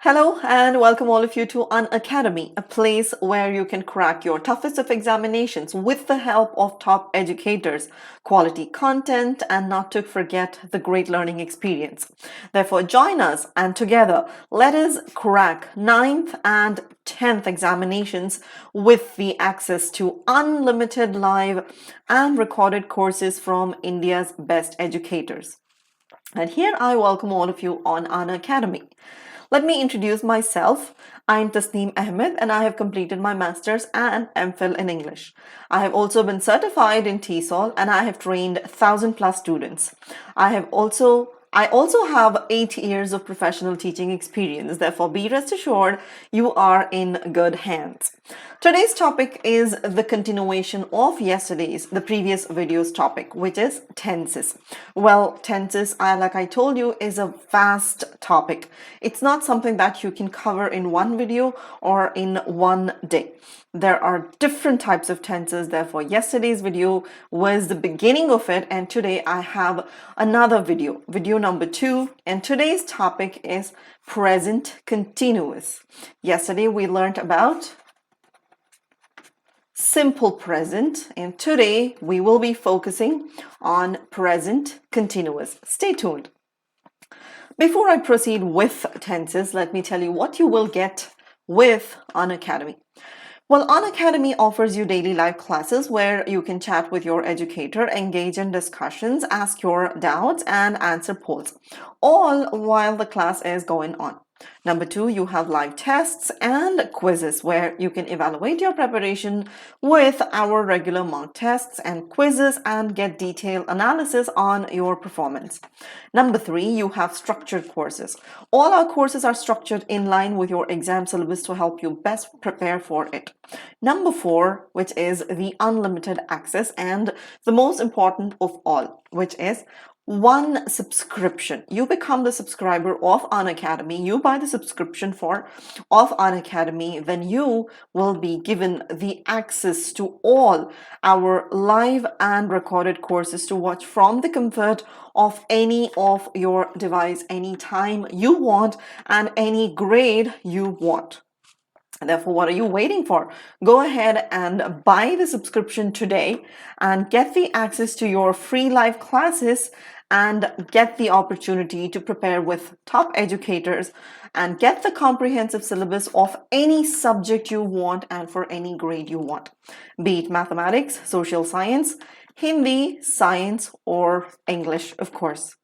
Hello and welcome all of you to Unacademy, a place where you can crack your toughest of examinations with the help of top educators, quality content, and not to forget the great learning experience. Therefore, join us and together let us crack 9th and 10th examinations with the access to unlimited live and recorded courses from India's best educators. And here I welcome all of you on Unacademy. Let me introduce myself. I'm Tasneem Ahmed and I have completed my Master's and MPhil in English. I have also been certified in TESOL and I have trained 1,000 plus students. I also have 8 years of professional teaching experience. Therefore, be rest assured you are in good hands. Today's topic is the continuation of the previous video's topic, which is tenses. Well, tenses, like I told you, is a vast topic. It's not something that you can cover in one video or in one day. There are different types of tenses. Therefore, yesterday's video was the beginning of it, and today I have another video number 2, and today's topic is present continuous. Yesterday we learned about simple present, and today we will be focusing on present continuous. Stay tuned. Before I proceed with tenses, let me tell you what you will get with Unacademy. Well, Unacademy offers you daily live classes where you can chat with your educator, engage in discussions, ask your doubts, and answer polls, all while the class is going on. Number 2, you have live tests and quizzes where you can evaluate your preparation with our regular mock tests and quizzes and get detailed analysis on your performance. Number 3, you have structured courses. All our courses are structured in line with your exam syllabus to help you best prepare for it. Number 4, which is the unlimited access, and the most important of all, which is one subscription. You become the subscriber of Unacademy. You buy the subscription of Unacademy, then you will be given the access to all our live and recorded courses to watch from the comfort of any of your device, anytime you want and any grade you want. Therefore, what are you waiting for? Go ahead and buy the subscription today and get the access to your free live classes and get the opportunity to prepare with top educators and get the comprehensive syllabus of any subject you want and for any grade you want, be it mathematics, social science, Hindi, science, or English, of course.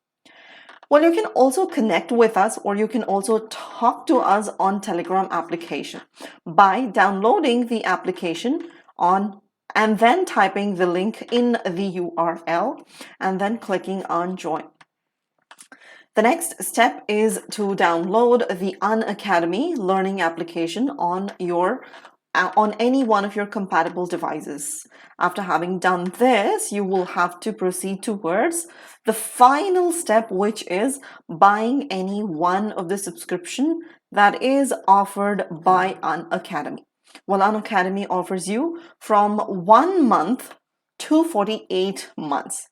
Well, you can also connect with us, or you can also talk to us on Telegram application by downloading the application and then typing the link in the URL and then clicking on join. The next step is to download the Unacademy learning application on any one of your compatible devices. After having done this, you will have to proceed towards the final step, which is buying any one of the subscription that is offered by Unacademy. Well, Unacademy offers you from 1 month to 48 months.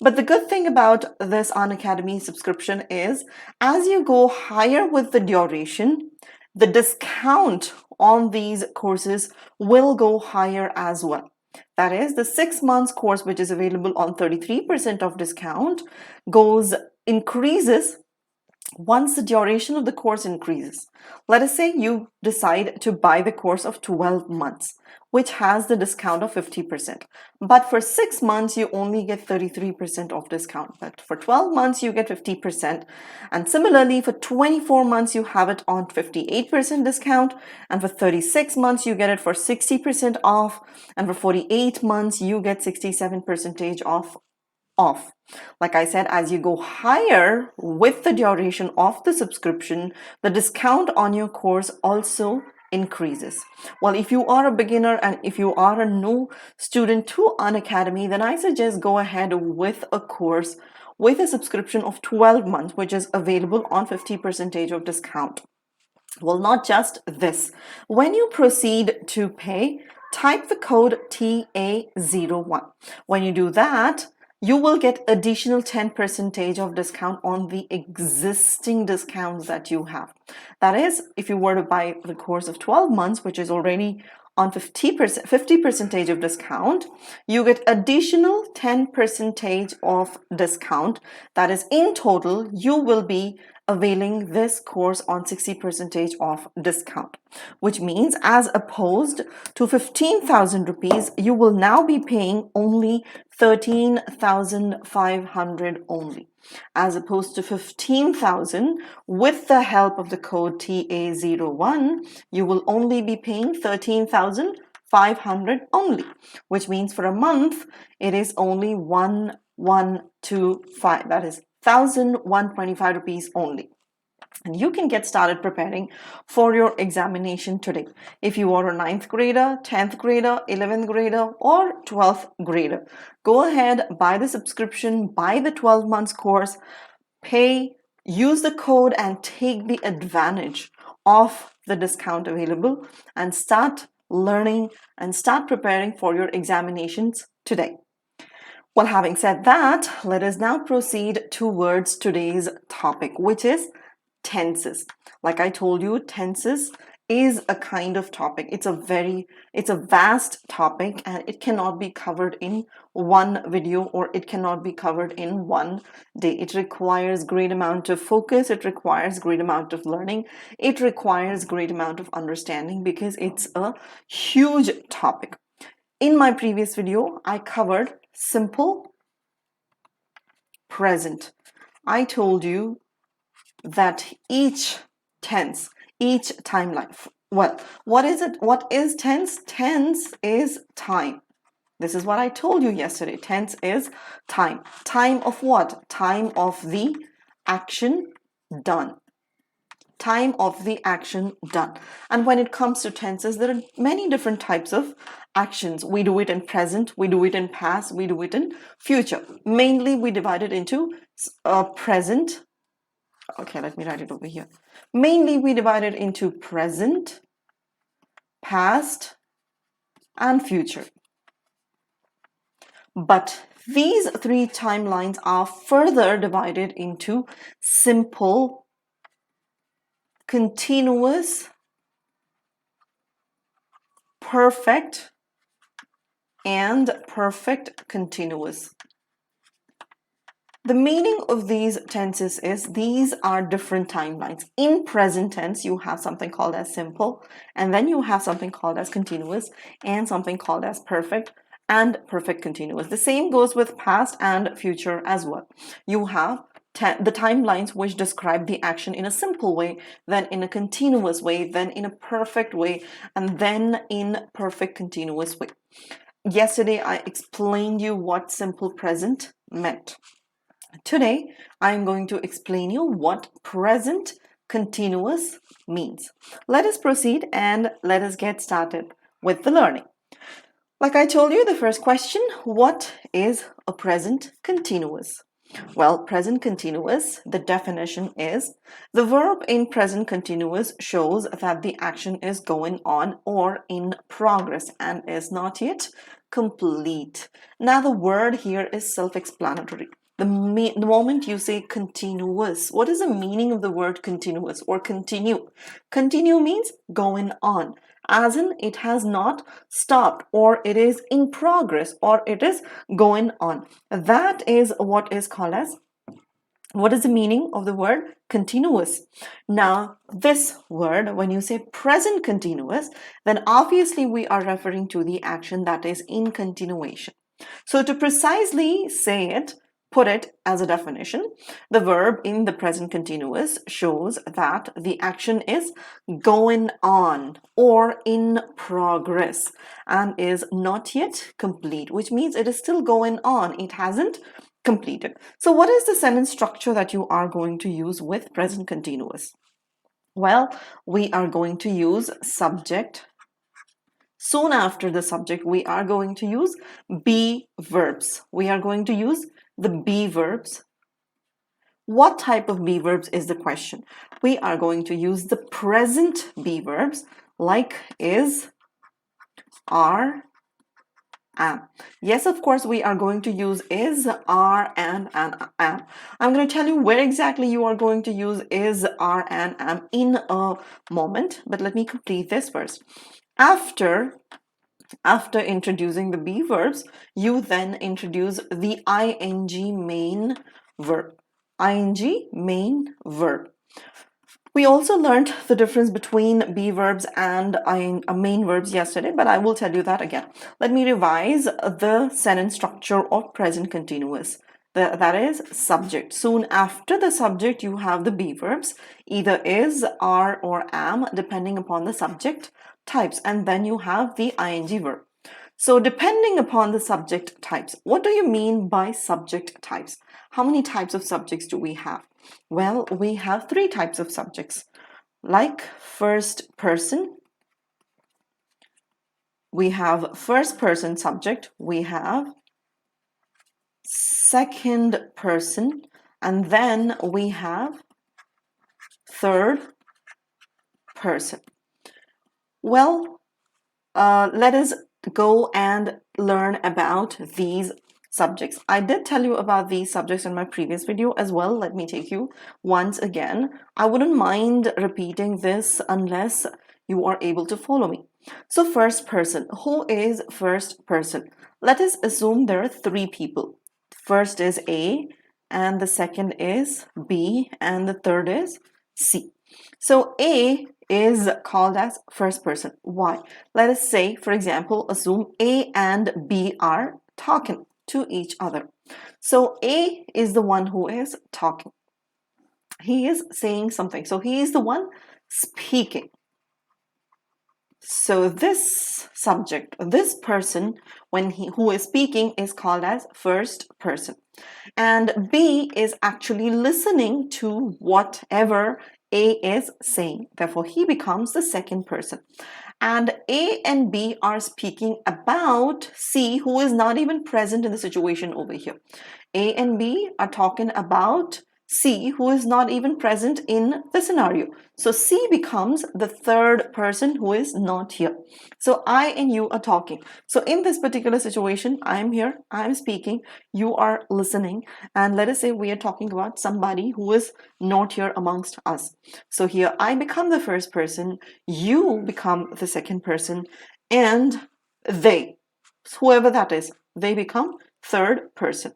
But the good thing about this Unacademy subscription is as you go higher with the duration, the discount on these courses will go higher as well. That is, the 6 months course, which is available on 33% of discount, increases once the duration of the course increases. Let us say you decide to buy the course of 12 months, which has the discount of 50%. But for 6 months, you only get 33% of discount. But for 12 months, you get 50%. And similarly, for 24 months, you have it on 58% discount. And for 36 months, you get it for 60% off. And for 48 months, you get 67% off. Like I said, as you go higher with the duration of the subscription, the discount on your course also increases. Well, if you are a beginner and if you are a new student to Unacademy, then I suggest go ahead with a course with a subscription of 12 months, which is available on 50% of discount. Well, not just this. When you proceed to pay, type the code TA01. When you do that, you will get additional 10% of discount on the existing discounts that you have. That is, if you were to buy the course of 12 months, which is already on 50% of discount, you get additional 10% of discount. That is, in total, you will be availing this course on 60% of discount, which means as opposed to 15,000 rupees, you will now be paying only 13,500 only, as opposed to 15,000. With the help of the code TA01, you will only be paying 13,500 only, which means for a month it is only 1125, that is 1,125 rupees only. And you can get started preparing for your examination today. If you are a 9th grader, 10th grader, 11th grader, or 12th grader, go ahead, buy the subscription, buy the 12 months course, pay, use the code, and take the advantage of the discount available and start learning and start preparing for your examinations today. Well, having said that, let us now proceed towards today's topic, which is tenses. Like I told you, tenses is a kind of topic. It's a vast topic, and it cannot be covered in one video, or it cannot be covered in one day. It requires great amount of focus. It requires great amount of learning. It requires great amount of understanding because it's a huge topic. In my previous video, I covered simple present. I told you that each tense, each timeline. Well, what is it? What is tense? Tense is time. This is what I told you yesterday. Tense is time. Time of what? Time of the action done. Time of the action done. And when it comes to tenses, there are many different types of actions. We do it in present, we do it in past, we do it in future. Mainly we divide it into present. Okay, let me write it over here. Mainly we divide it into present, past, and future. But these three timelines are further divided into simple, continuous, perfect, and perfect continuous. The meaning of these tenses is these are different timelines. In present tense, you have something called as simple, and then you have something called as continuous, and something called as perfect and perfect continuous. The same goes with past and future as well. You have the timelines which describe the action in a simple way, then in a continuous way, then in a perfect way, and then in perfect continuous way. Yesterday, I explained you what simple present meant. Today, I'm going to explain you what present continuous means. Let us proceed and let us get started with the learning. Like I told you, the first question, what is a present continuous? Well, present continuous, the definition is the verb in present continuous shows that the action is going on or in progress and is not yet complete. Now, the word here is self-explanatory. The moment you say continuous, what is the meaning of the word continuous or continue? Continue means going on, as in it has not stopped, or it is in progress, or it is going on. That is what is called as, what is the meaning of the word continuous? Now, this word, when you say present continuous, then obviously we are referring to the action that is in continuation. So to precisely say it, put it as a definition, the verb in the present continuous shows that the action is going on or in progress and is not yet complete, which means it is still going on. It hasn't completed. So what is the sentence structure that you are going to use with present continuous? Well, we are going to use subject. Soon after the subject, we are going to use be verbs. We are going to use the be verbs. What type of be verbs is the question? We are going to use the present be verbs like is, are, am. Yes, of course, we are going to use is, are, and am. I'm going to tell you where exactly you are going to use is, are, and am in a moment, but let me complete this first. After introducing the be verbs, you then introduce the ing main verb. ing main verb. We also learned the difference between be verbs and main verbs yesterday, but I will tell you that again. Let me revise the sentence structure of present continuous. That is subject. Soon after the subject, you have the be verbs, either is, are, or am, depending upon the subject types. And then you have the ing verb. So depending upon the subject types, what do you mean by subject types? How many types of subjects do we have? Well, we have 3 types of subjects. Like first person, we have first person subject, we have second person, and then we have third person. Well, let us go and learn about these subjects. I did tell you about these subjects in my previous video as well. Let me take you once again. I wouldn't mind repeating this unless you are able to follow me. So first person, who is first person? Let us assume there are 3 people. First is A, and the second is B, and the third is C. So A is called as first person. Why? Let us say, for example, assume A and B are talking to each other. So A is the one who is talking. He is saying something. So he is the one speaking. So this subject, this person, who is speaking is called as first person. And B is actually listening to whatever A is saying. Therefore, he becomes the second person. And A and B are speaking about C, who is not even present in the situation over here. A and B are talking about C, who is not even present in the scenario. So C becomes the third person who is not here. So I and you are talking. So in this particular situation, I am here, I am speaking, you are listening, and let us say we are talking about somebody who is not here amongst us. So here I become the first person, you become the second person, and they, whoever that is, they become third person.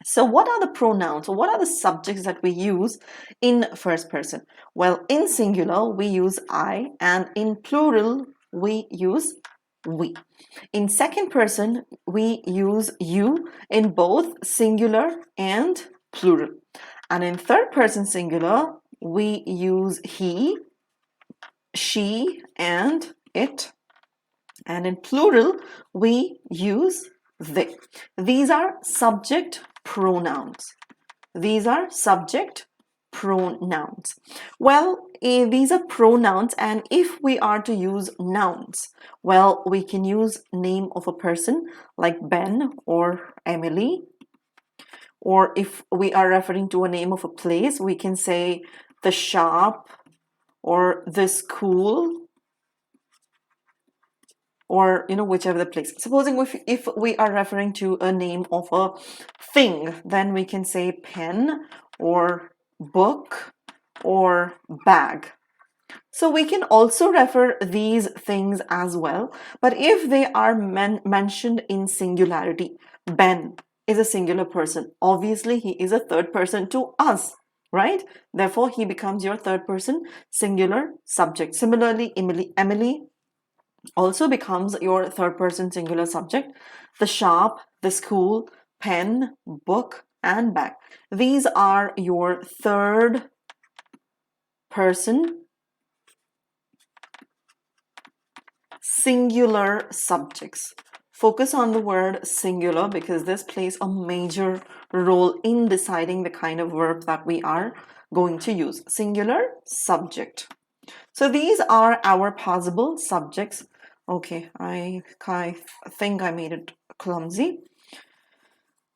So what are the pronouns, or what are the subjects that we use in first person? Well, in singular, we use I, and in plural, we use we. In second person, we use you in both singular and plural. And in third person singular, we use he, she, and it. And in plural, we use they. These are subject pronouns. These are subject pronouns. Well, these are pronouns, and if we are to use nouns, well, we can use name of a person like Ben or Emily. Or if we are referring to a name of a place, we can say the shop or the school, or whichever the place. Supposing if we are referring to a name of a thing, then we can say pen or book or bag. So we can also refer these things as well, but if they are mentioned in singularity, Ben is a singular person. Obviously, he is a third person to us, right? Therefore, he becomes your third person singular subject. Similarly, Emily also becomes your third person singular subject. The shop, the school, pen, book, and bag. These are your third person singular subjects. Focus on the word singular because this plays a major role in deciding the kind of verb that we are going to use. Singular subject. So these are our possible subjects. Okay, I think I made it clumsy.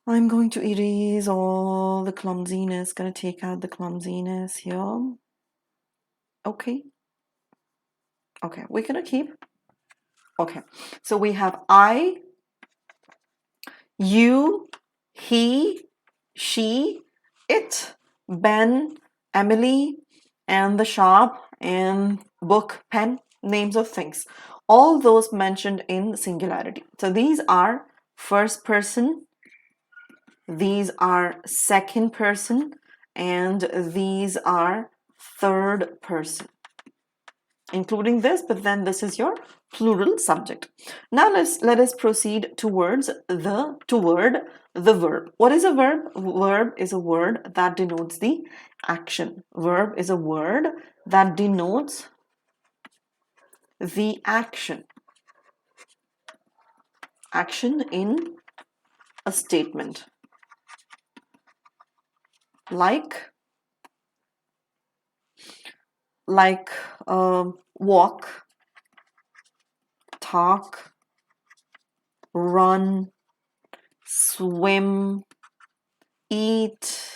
I'm going to erase all the clumsiness, gonna take out the clumsiness here. Okay, we're gonna keep. Okay, so we have I, you, he, she, it, Ben, Emily, and the shop, and book, pen, names of things. All those mentioned in singularity. So these are first person, these are second person, and these are third person, including this, but then this is your plural subject. Now let us proceed towards the verb. What is a verb? Verb is a word that denotes the action. Verb is a word that denotes the action. Action in a statement. Like walk, talk, run, swim, eat,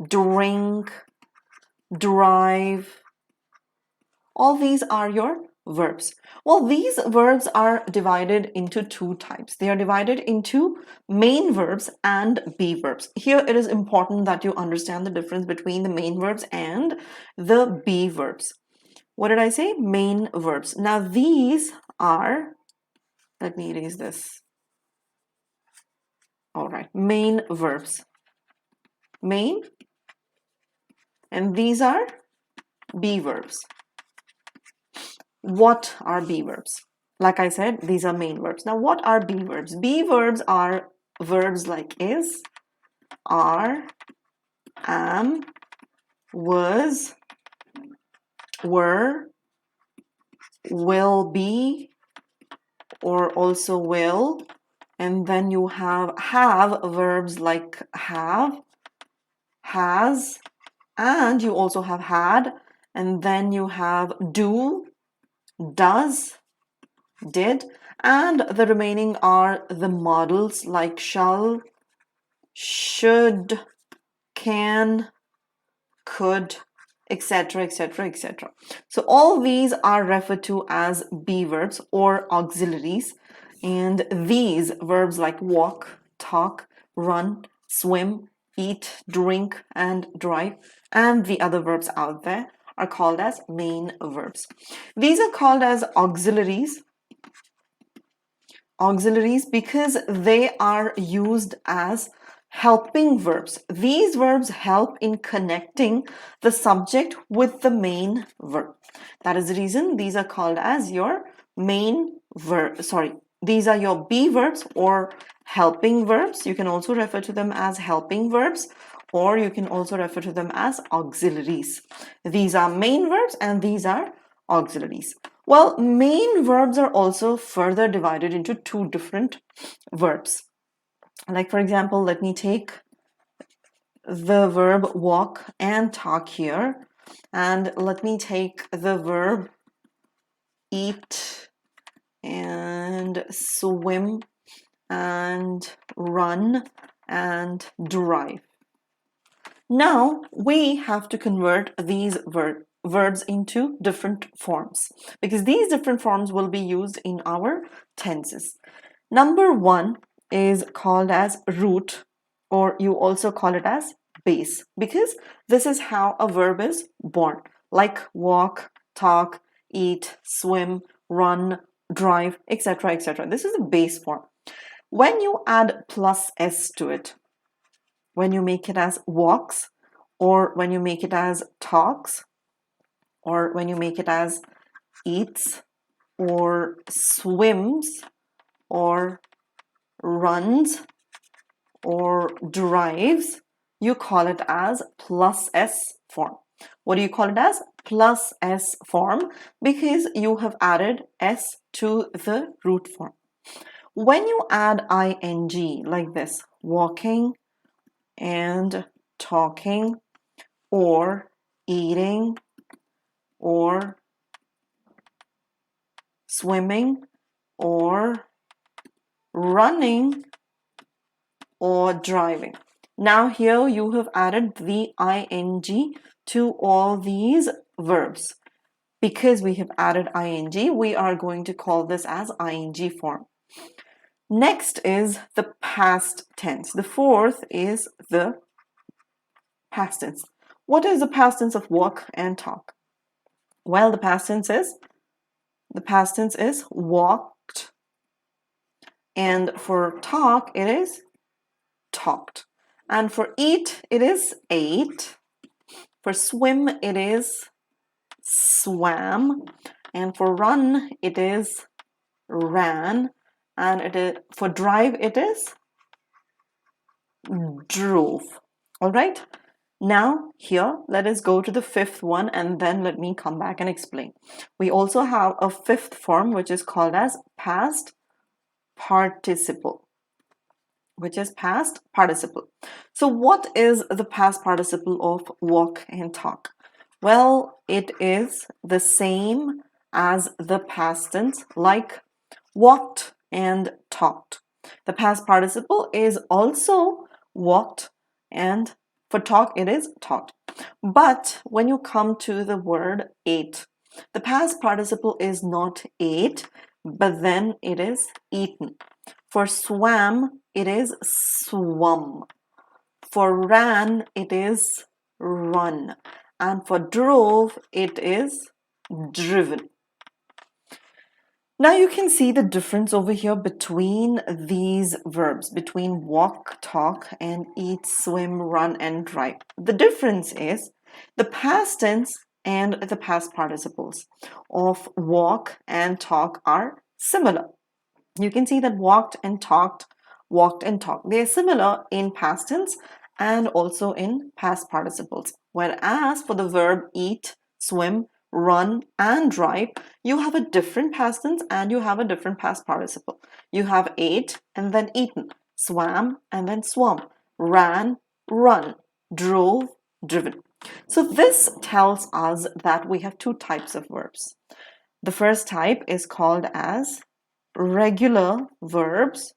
drink, drive. All these are your verbs. Well, these verbs are divided into two types. They are divided into main verbs and be verbs. Here it is important that you understand the difference between the main verbs and the be verbs. What did I say? Main verbs. Now these are, let me erase this. All right, main verbs. Main, and these are be verbs. What are be verbs? Like I said, these are main verbs. Now, what are be verbs? Be verbs are verbs like is, are, am, was, were, will be, or also will. And then you have verbs like have, has, and you also have had. And then you have do, does, did, and the remaining are the models like shall, should, can, could, etc., etc., etc. So all these are referred to as be verbs or auxiliaries, and these verbs like walk, talk, run, swim, eat, drink, and drive, and the other verbs out there are called as main verbs. These are called as auxiliaries because they are used as helping verbs. These verbs help in connecting the subject with the main verb. That is the reason these are called as your main verb. These are your be verbs or helping verbs. You can also refer to them as helping verbs, or you can also refer to them as auxiliaries. These are main verbs and these are auxiliaries. Well, main verbs are also further divided into two different verbs. Like, for example, let me take the verb walk and talk here, and let me take the verb eat and swim and run and drive. Now we have to convert these verbs into different forms, because these different forms will be used in our tenses. Number one is called as root, or you also call it as base, because this is how a verb is born, like walk, talk, eat, swim, run, drive, etc., etc. This is the base form. When you add plus s to it, when you make it as walks, or when you make it as talks, or when you make it as eats, or swims, or runs, or drives, you call it as plus s form. What do you call it as? Plus s form, because you have added s to the root form. When you add ing like this, walking and talking, or eating, or swimming, or running, or driving. Now here you have added the ing to all these verbs. Because we have added ing, we are going to call this as ing form. Next is the past tense. The fourth is the past tense. What is the past tense of walk and talk? Well, the past tense is walked, and for talk it is talked, and for eat it is ate, for swim it is swam, and for run it is ran, and for drive it is drove. All right. Now here, let us go to the fifth one and then let me come back and explain. We also have a fifth form which is called as past participle, So what is the past participle of walk and talk? Well, it is the same as the past tense, like walked and talked. The past participle is also walked, and for talk it is talked. But when you come to the word ate, the past participle is not ate, but then it is eaten. For swam, it is swum. For ran, it is run. And for drove, it is driven. Now you can see the difference over here between these verbs, between walk, talk, and eat, swim, run, and drive. The difference is the past tense and the past participles of walk and talk are similar. You can see that walked and talked, they are similar in past tense and also in past participles. Whereas for the verb eat, swim, run, and drive, you have a different past tense and you have a different past participle. You have ate and then eaten, swam and then swum, ran, run, drove, driven. So this tells us that we have two types of verbs. The first type is called as regular verbs,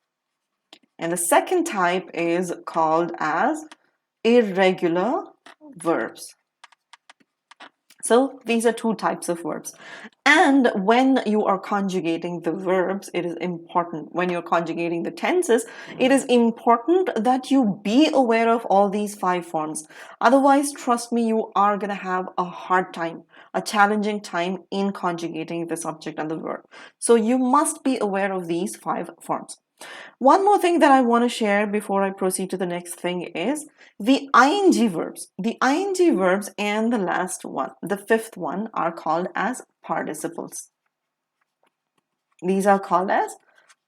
and the second type is called as irregular verbs. So these are two types of verbs. And when you are conjugating the verbs, it is important. When you're conjugating the tenses, it is important that you be aware of all these 5 forms. Otherwise, trust me, you are going to have a hard time, a challenging time in conjugating the subject and the verb. So you must be aware of these 5 forms. One more thing that I want to share before I proceed to the next thing is the ing verbs. The ing verbs and the last one, the fifth one, are called as participles. These are called as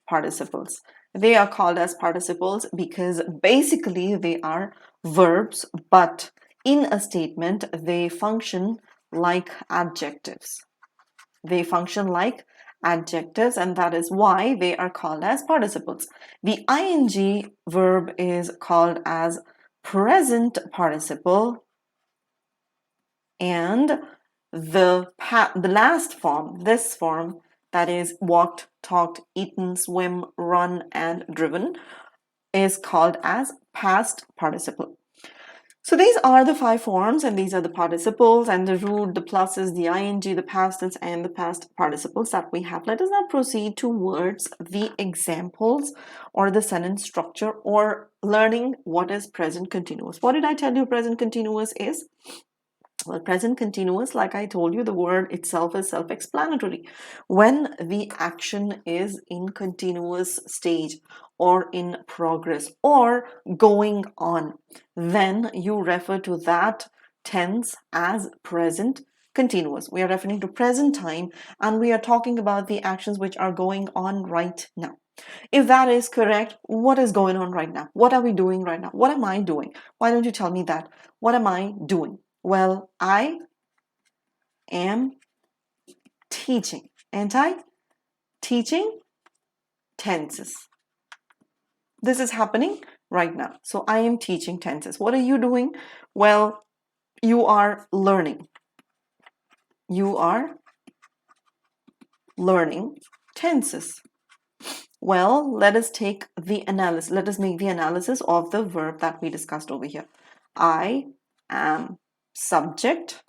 participles. They are called as participles because basically they are verbs, but in a statement they function like adjectives. They function like adjectives, and that is why they are called as participles. The ing verb is called as present participle, and the last form, this form, that is walked, talked, eaten, swim, run, and driven, is called as past participle. So these are the 5 forms, and these are the participles and the root, the pluses, the ing, the past tense, and the past participles that we have. Let us now proceed towards the examples or the sentence structure, or learning what is present continuous. What did I tell you present continuous is? Well, present continuous, like I told you, the word itself is self-explanatory. When the action is in continuous stage or in progress or going on, then you refer to that tense as present continuous. We are referring to present time and we are talking about the actions which are going on right now. If that is correct, what is going on right now? What are we doing right now? What am I doing? Why don't you tell me that? What am I doing? Well, I am teaching. Ain't I? Teaching tenses. This is happening right now. So I am teaching tenses. What are you doing? Well, you are learning. You are learning tenses. Well, let us take the analysis. Let us make the analysis of the verb that we discussed over here. I am subject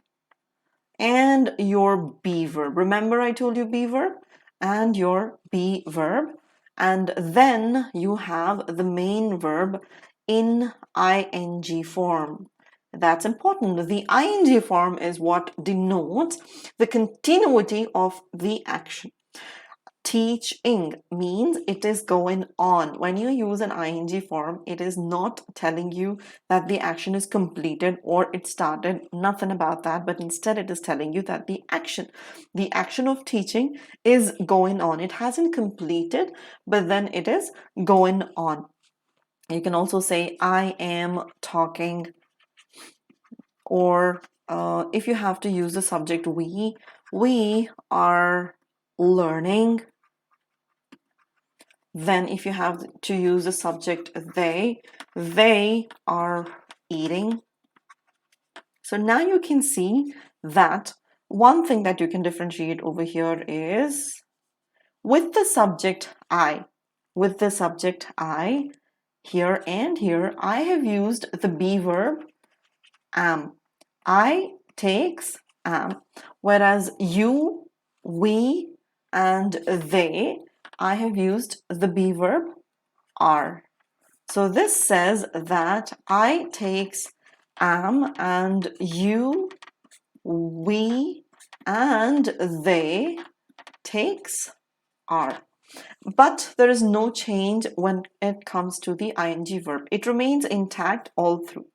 and your be verb. Remember I told you be verb and your be verb, and then you have the main verb in ing form. That's important. The ing form is what denotes the continuity of the action. Teaching means it is going on. When you use an ing form, it is not telling you that the action is completed or it started, nothing about that, but instead it is telling you that the action of teaching is going on. It hasn't completed, but then it is going on. You can also say, I am talking, or if you have to use the subject we are learning. Then if you have to use the subject they are eating. So now you can see that one thing that you can differentiate over here is with the subject I. With the subject I, here and here, I have used the be verb am. I takes am, whereas you, we, and they, I have used the be verb are. So this says that I takes am and you, we, and they takes are. But there is no change when it comes to the ing verb. It remains intact all through.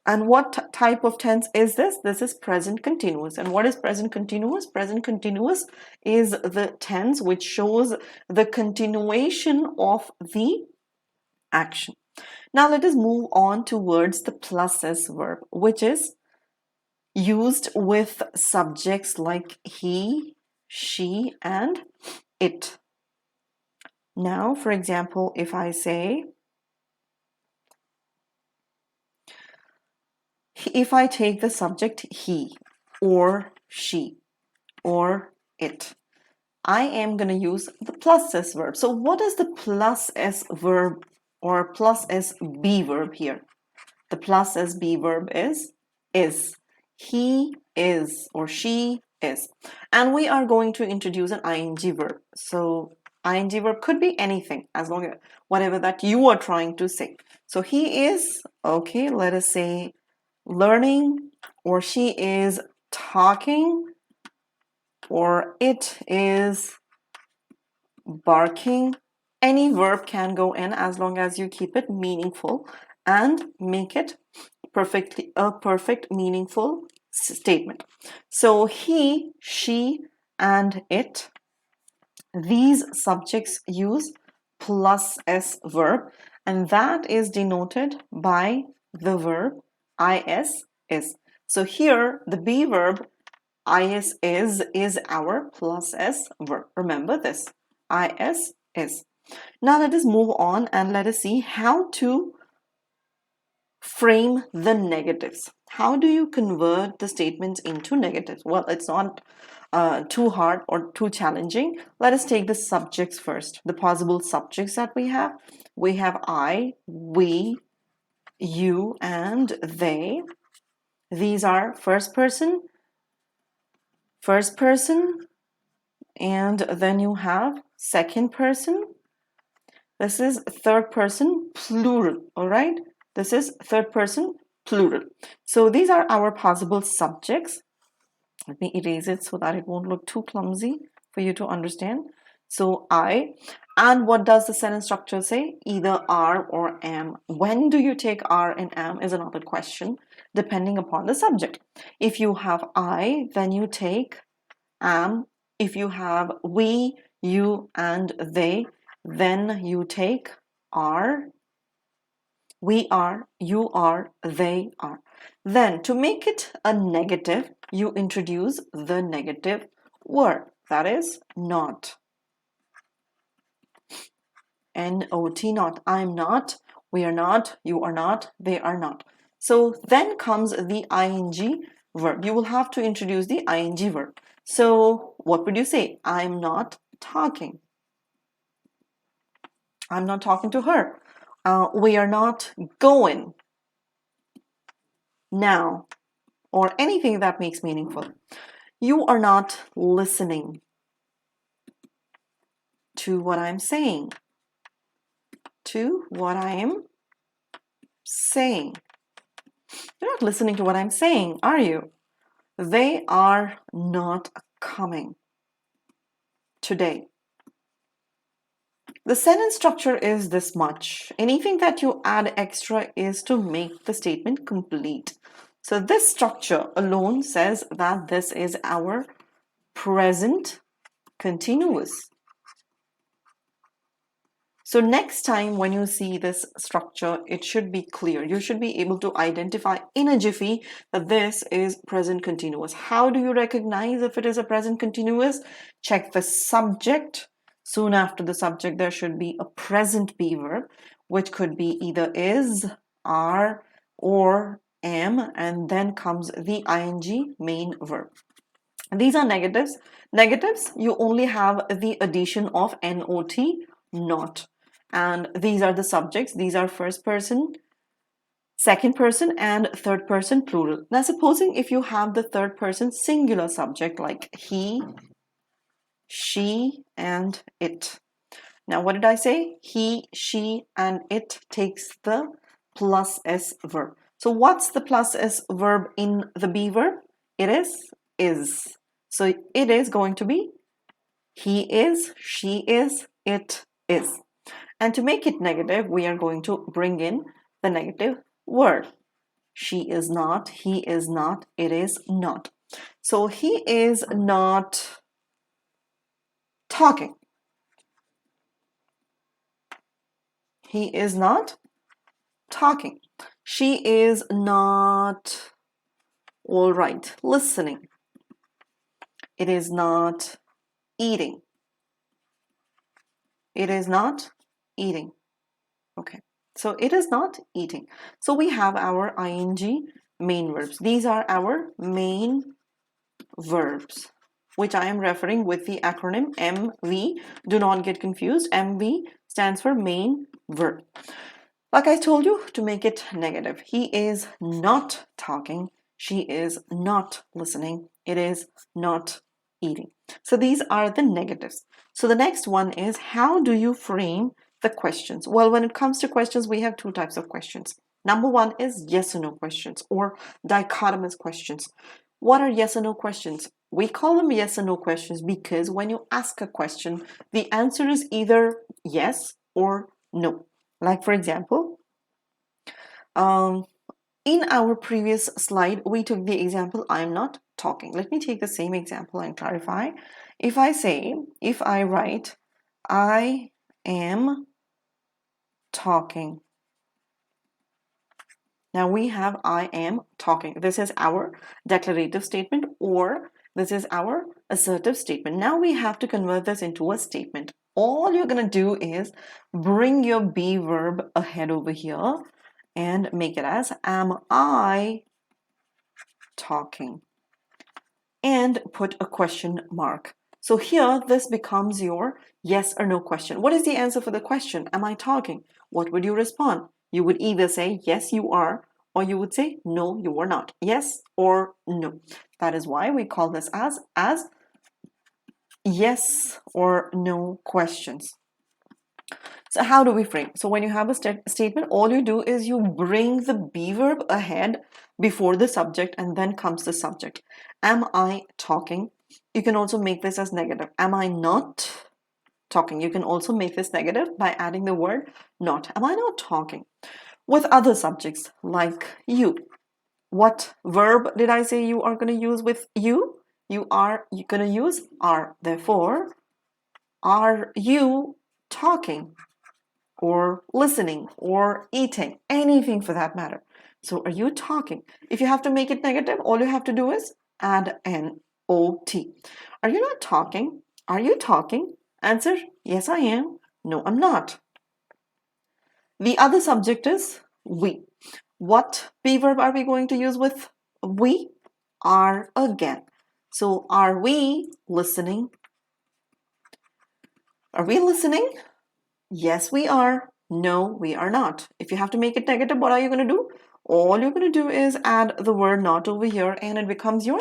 And what type of tense is this? This is present continuous. And what is present continuous? Present continuous is the tense which shows the continuation of the action. Now let us move on towards the plus s verb, which is used with subjects like he, she, and it. Now, for example, if I say, if I take the subject he or she or it, I am going to use the plus s verb. So what is the plus s verb or plus s be verb here? The plus s be verb is. He is or she is. And we are going to introduce an ing verb. So ing verb could be anything as long as whatever that you are trying to say. So he is, okay, let us say learning, or she is talking, or it is barking. Any verb can go in as long as you keep it meaningful and make it a perfect meaningful statement. So he, she, and it, these subjects use plus s verb, and that is denoted by the verb is. So here the be verb is our plus s verb. Remember this, is. Now let us move on and let us see how to frame the negatives. How do you convert the statements into negatives? Well, it's not too hard or too challenging. Let us take the subjects first. The possible subjects that we have. We have I, we, you, and they. These are first person, and then you have second person. This is third person plural, all right? This is third person plural. So these are our possible subjects. Let me erase it so that it won't look too clumsy for you to understand. So I, and what does the sentence structure say? Either are or am. When do you take are and am is another question, depending upon the subject. If you have I, then you take am. If you have we, you, and they, then you take are. We are, you are, they are. Then to make it a negative, you introduce the negative word, that is not. N-O-T, not. I'm not, we are not, you are not, they are not. So then comes the ing verb. You will have to introduce the ing verb. So what would you say? I'm not talking. I'm not talking to her. We are not going now, or anything that makes meaningful. You are not listening to what I'm saying. To what I am saying. You're not listening to what I'm saying, are you? They are not coming today. The sentence structure is this much. Anything that you add extra is to make the statement complete. So this structure alone says that this is our present continuous. So next time when you see this structure, it should be clear. You should be able to identify in a jiffy that this is present continuous. How do you recognize if it is a present continuous? Check the subject. Soon after the subject, there should be a present be verb, which could be either is, are, or am, and then comes the ing main verb. These are negatives. Negatives, you only have the addition of not, not. And these are the subjects. These are first person, second person, and third person plural. Now, supposing if you have the third person singular subject like he, she, and it. Now, what did I say? He, she, and it takes the plus S verb. So what's the plus S verb in the be verb? It is. So it is going to be he is, she is, it is. And to make it negative, we are going to bring in the negative word. She is not, he is not, it is not. So he is not talking. He is not talking. She is not, all right, listening. It is not eating. It is not eating. Okay, so it is not eating. So we have our ing main verbs. These are our main verbs, which I am referring with the acronym MV. Do not get confused. MV stands for main verb. Like I told you, to make it negative, he is not talking. She is not listening. It is not eating. So these are the negatives. So the next one is, how do you frame the questions? Well, when it comes to questions, we have two types of questions. Number one is yes or no questions or dichotomous questions. What are yes or no questions? We call them yes or no questions because when you ask a question, the answer is either yes or no. Like for example, in our previous slide, we took the example, I'm not talking. Let me take the same example and clarify. If I write, I am talking. Now we have I am talking. This is our declarative statement or this is our assertive statement. Now we have to convert this into a statement. All you're going to do is bring your be verb ahead over here and make it as am I talking and put a question mark. So here this becomes your yes or no question. What is the answer for the question? Am I talking? What would you respond? You would either say yes you are or you would say no you are not. Yes or no. That is why we call this as yes or no questions. So how do we frame? So when you have a statement, all you do is you bring the be verb ahead before the subject and then comes the subject. Am I talking? You can also make this as negative. Am I not talking? You can also make this negative by adding the word not. Am I not talking? With other subjects like you. What verb did I say you are going to use with you? You're going to use are. Therefore, are you talking? Or listening or eating, anything for that matter. So are you talking? If you have to make it negative, all you have to do is add an OT. Are you not talking? Are you talking? Answer, yes I am. No, I'm not. The other subject is we. What be verb are we going to use with we? Are again. So are we listening? Are we listening? Yes, we are. No, we are not. If you have to make it negative, what are you going to do? All you're going to do is add the word not over here and it becomes your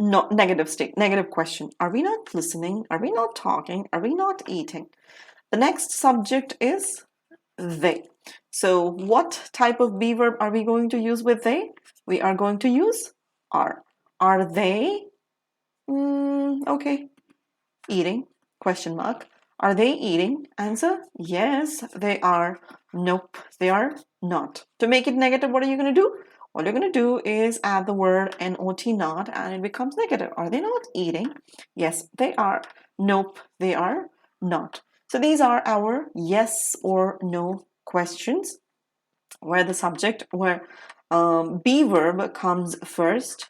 not negative state, negative question. Are we not listening? Are we not talking? Are we not eating? The next subject is they. So what type of be verb are we going to use with they? We are going to use are. Are they okay, eating? Question mark. Are they eating? Answer, yes, they are. Nope, they are not. To make it negative, what are you going to do? All you're going to do is add the word not not and it becomes negative. Are they not eating? Yes, they are. Nope, they are not. So these are our yes or no questions where the subject, where be verb comes first,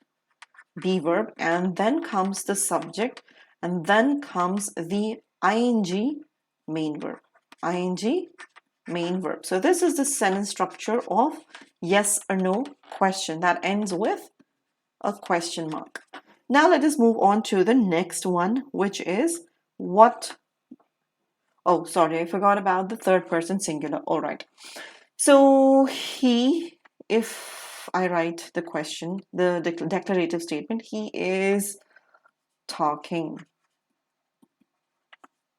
be verb, and then comes the subject, and then comes the ing main verb. Ing main verb. So this is the sentence structure of yes or no question that ends with a question mark. Now let us move on to the next one, which is what. Oh, sorry, I forgot about the third person singular. All right. So he, if I write the question, the declarative statement, he is talking.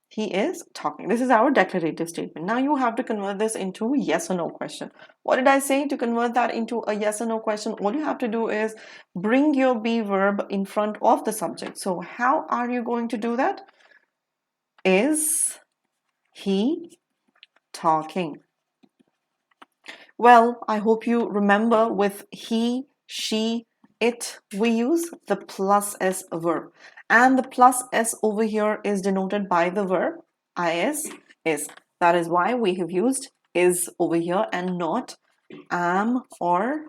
He is talking. This is our declarative statement. Now you have to convert this into a yes or no question. What did I say? To convert that into a yes or no question, all you have to do is bring your be verb in front of the subject. So how are you going to do that? Is he talking? Well, I hope you remember with he, she, it, we use the plus s verb. And the plus s over here is denoted by the verb is. That is why we have used is over here and not am or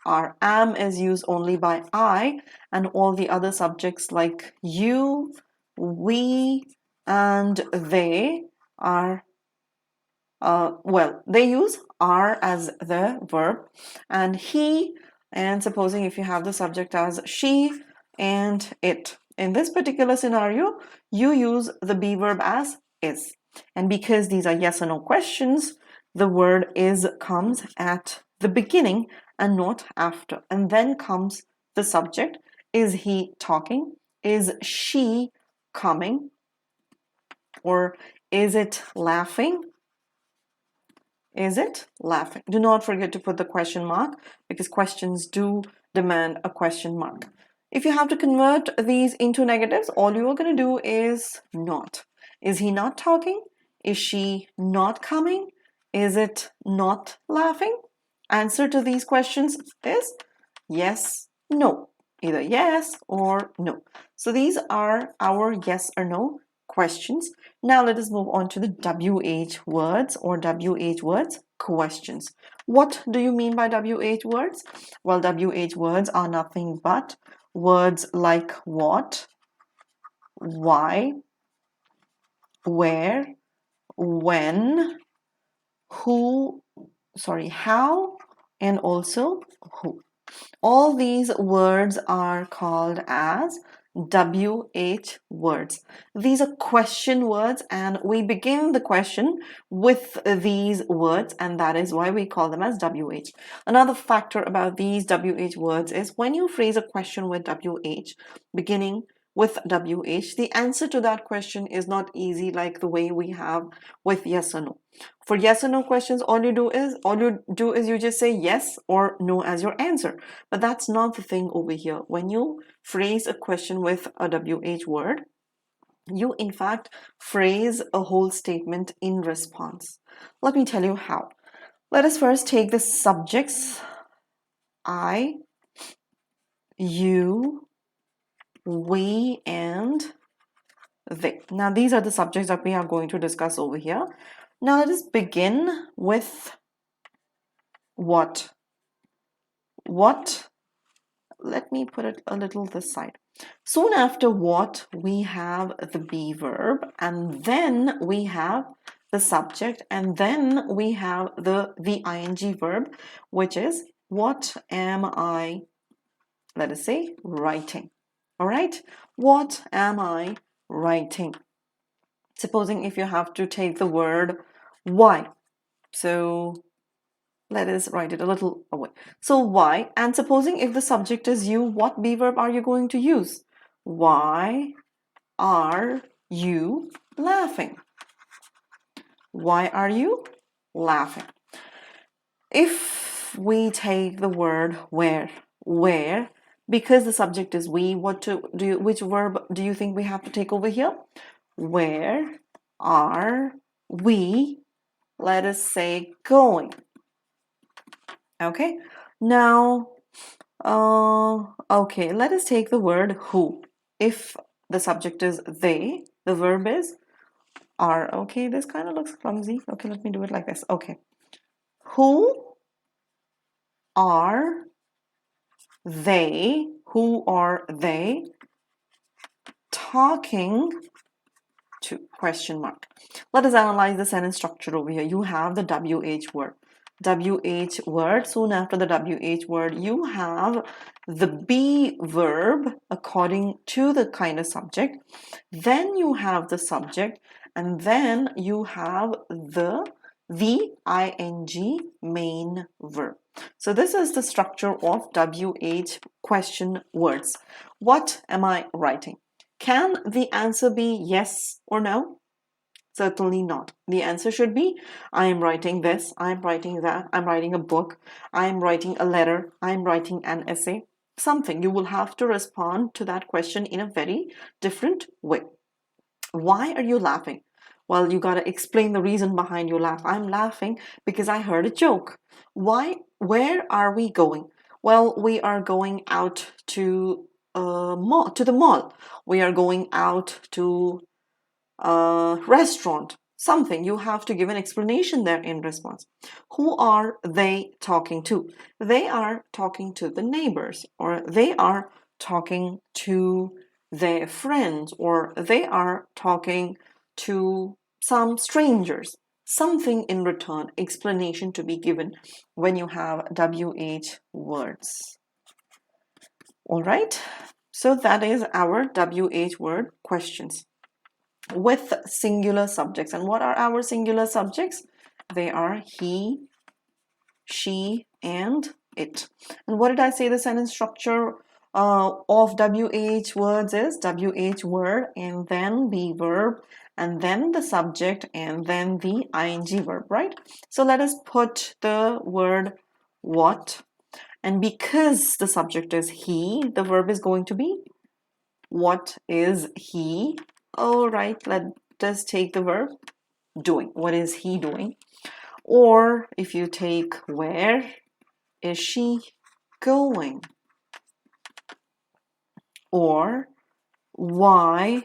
are. Am is used only by I, and all the other subjects like you, we, and they are well, they use are as the verb, and he, and supposing if you have the subject as she and it. In this particular scenario, you use the be verb as is. And because these are yes or no questions, the word is comes at the beginning and not after. And then comes the subject. Is he talking? Is she coming? Or is it laughing? Is it laughing? Do not forget to put the question mark because questions do demand a question mark. If you have to convert these into negatives, all you are going to do is not. Is he not talking? Is she not coming? Is it not laughing? Answer to these questions is yes, no. Either yes or no. So these are our yes or no questions. Now let us move on to the WH words or WH words questions. What do you mean by WH words? Well, WH words are nothing but words like what, why, where, when, who, how, and also who. All these words are called as WH words. These are question words and we begin the question with these words and that is why we call them as WH. Another factor about these WH words is when you phrase a question with WH beginning with WH, the answer to that question is not easy like the way we have with yes or no. For yes or no questions, all you do is you just say yes or no as your answer. But that's not the thing over here. When you phrase a question with a WH word, you in fact phrase a whole statement in response. Let me tell you how. Let us first take the subjects I, you, we, and they. Now these are the subjects that we are going to discuss over here. Now let us begin with what. What, let me put it a little this side. Soon after what, we have the be verb, and then we have the subject, and then we have the ing verb, which is what am I, let us say, writing. All right, what am I writing? Supposing if you have to take the word why. So let us write it a little away. So why? And supposing if the subject is you, what be verb are you going to use? Why are you laughing? Why are you laughing? If we take the word where, because the subject is we, which verb do you think we have to take over here? Where are we, let us say, going? Okay, now, okay, let us take the word who. If the subject is they, the verb is are. Okay, this kind of looks clumsy. Okay, let me do it like this. Okay, who are they? Who are they talking to? Question mark. Let us analyze the sentence structure over here. You have the WH word. WH word. Soon after the WH word, you have the be verb according to the kind of subject. Then you have the subject, and then you have the ing main verb. So this is the structure of WH question words. What am I writing? Can the answer be yes or no? Certainly not. The answer should be, I am writing this, I am writing that, I'm writing a book, I am writing a letter, I am writing an essay. Something. You will have to respond to that question in a very different way. Why are you laughing? Well, you got to explain the reason behind your laugh. I'm laughing because I heard a joke. Why? Where are we going? Well, we are going out to the mall. We are going out to a restaurant. Something. You have to give an explanation there in response. Who are they talking to? They are talking to the neighbors, or they are talking to their friends, or they are talking to some strangers. Something in return, explanation to be given when you have WH words. All right, so that is our WH word questions with singular subjects. And what are our singular subjects? They are he, she, and it. And what did I say the sentence structure of WH words is? WH word, and then be verb, and then the subject, and then the ing verb, right? So let us put the word what, and because the subject is he, the verb is going to be what is he? All right, let us take the verb doing. What is he doing? Or if you take where is she going? Or why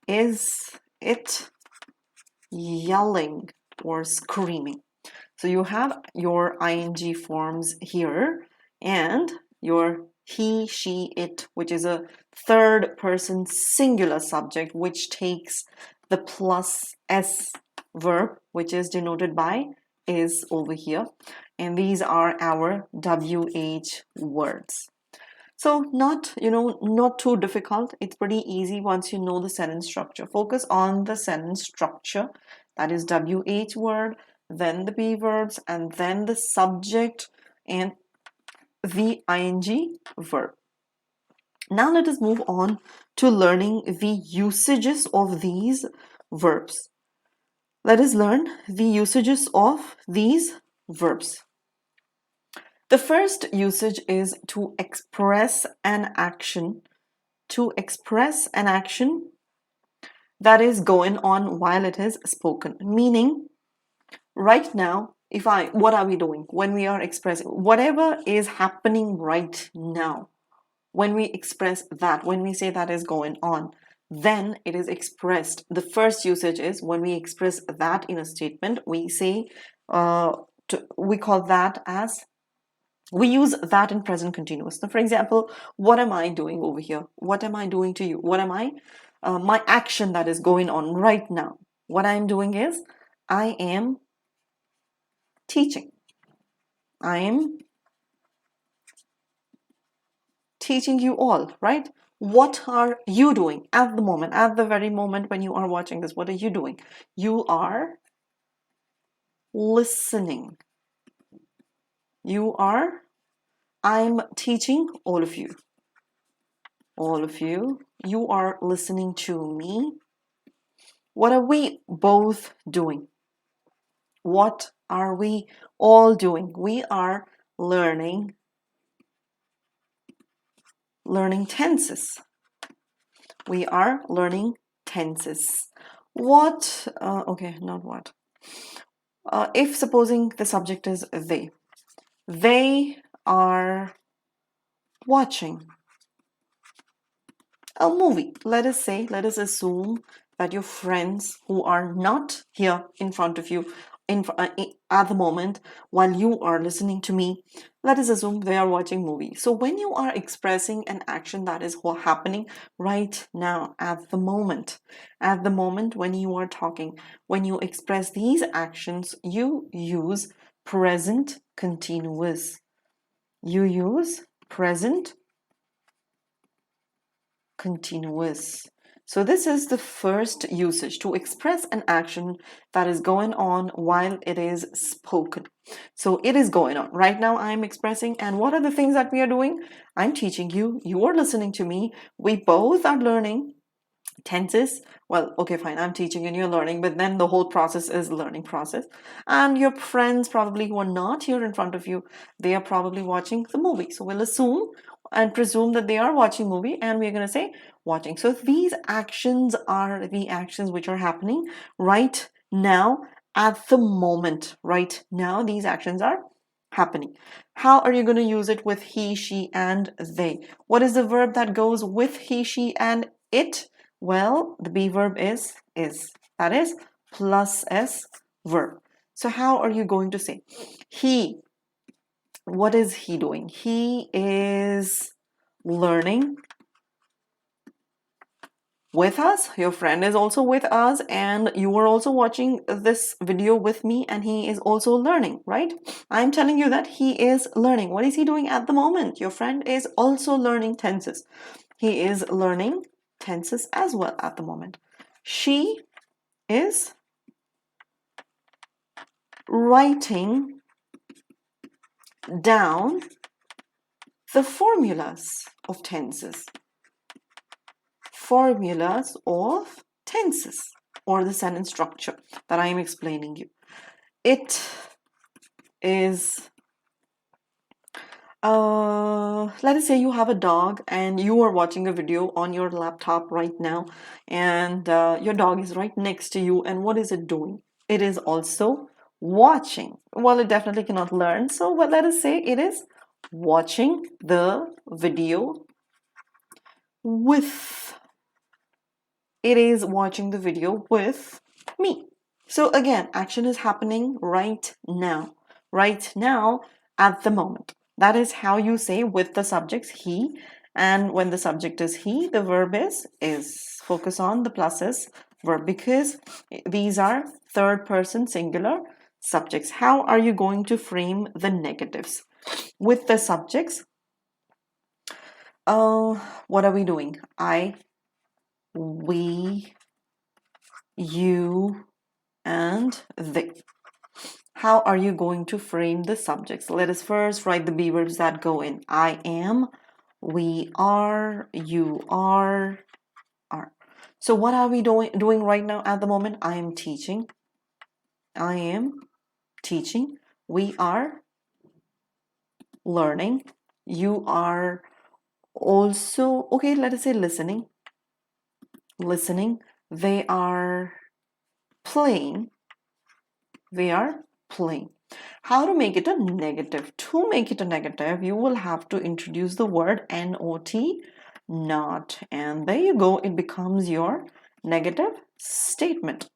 is it yelling or screaming? So you have your ing forms here and your he, she, it, which is a third person singular subject which takes the plus s verb, which is denoted by is over here. And these are our WH words. So not too difficult. It's pretty easy once you know the sentence structure. Focus on the sentence structure. That is WH word, then the be verbs, and then the subject and the ing verb. Now let us move on to learning the usages of these verbs. Let us learn the usages of these verbs. The first usage is to express an action. To express an action that is going on while it is spoken. Meaning, right now, what are we doing when we are expressing whatever is happening right now? When we express that, when we say that is going on, then it is expressed. The first usage is when we express that in a statement, we say, we call that as, we use that in present continuous. So for example, what am I doing over here? What am I doing to you? What am I? My action that is going on right now. What I'm doing is, I am teaching. I am teaching you all, right? What are you doing at the moment, at the very moment when you are watching this? What are you doing? You are listening. I'm teaching all of you. all of you. You are listening to me. What are we both doing? What are we all doing? We are learning tenses. We are learning tenses. What, okay, not what. If supposing the subject is they are watching a movie. Let us assume that your friends who are not here in front of you at the moment while you are listening to me, let us assume they are watching movie. So when you are expressing an action that is happening right now at the moment when you are talking, when you express these actions, you use present continuous. You use present continuous. So this is the first usage to express an action that is going on while it is spoken. So it is going on. Right now I'm expressing, and what are the things that we are doing? I'm teaching you, you are listening to me, we both are learning tenses. Well, okay, fine, I'm teaching and you're learning, but then the whole process is learning process. And your friends probably who are not here in front of you, they are probably watching the movie. So we'll assume and presume that they are watching movie, and we're going to say watching. So these actions are the actions which are happening right now at the moment. Right now these actions are happening. How are you going to use it with he, she, and they? What is the verb that goes with he, she, and it? Well, the be verb is. That is plus s verb. So how are you going to say? He, what is he doing? He is learning with us. Your friend is also with us, and you are also watching this video with me, and he is also learning, right? I'm telling you that he is learning. What is he doing at the moment? Your friend is also learning tenses. He is learning tenses as well at the moment. She is writing down the formulas of tenses. Formulas of tenses, or the sentence structure that I am explaining you. It is, let us say you have a dog and you are watching a video on your laptop right now, and your dog is right next to you, and what is it doing? It is also watching. Well, it definitely cannot learn, so let us say it is watching the video with. It is watching the video with me. So again, action is happening right now at the moment. That is how you say with the subjects he, and when the subject is he, the verb is. Focus on the plus s verb because these are third person singular subjects. How are you going to frame the negatives? With the subjects, what are we doing? I, we, you, and they. How are you going to frame the subjects? Let us first write the be verbs that go in. I am, we are, you are. So what are we doing right now at the moment? I am teaching. I am teaching. We are learning. You are also, okay, let us say listening. Listening. They are playing. They are playing. How to make it a negative? To make it a negative, you will have to introduce the word not, not, and there you go. It becomes your negative statement.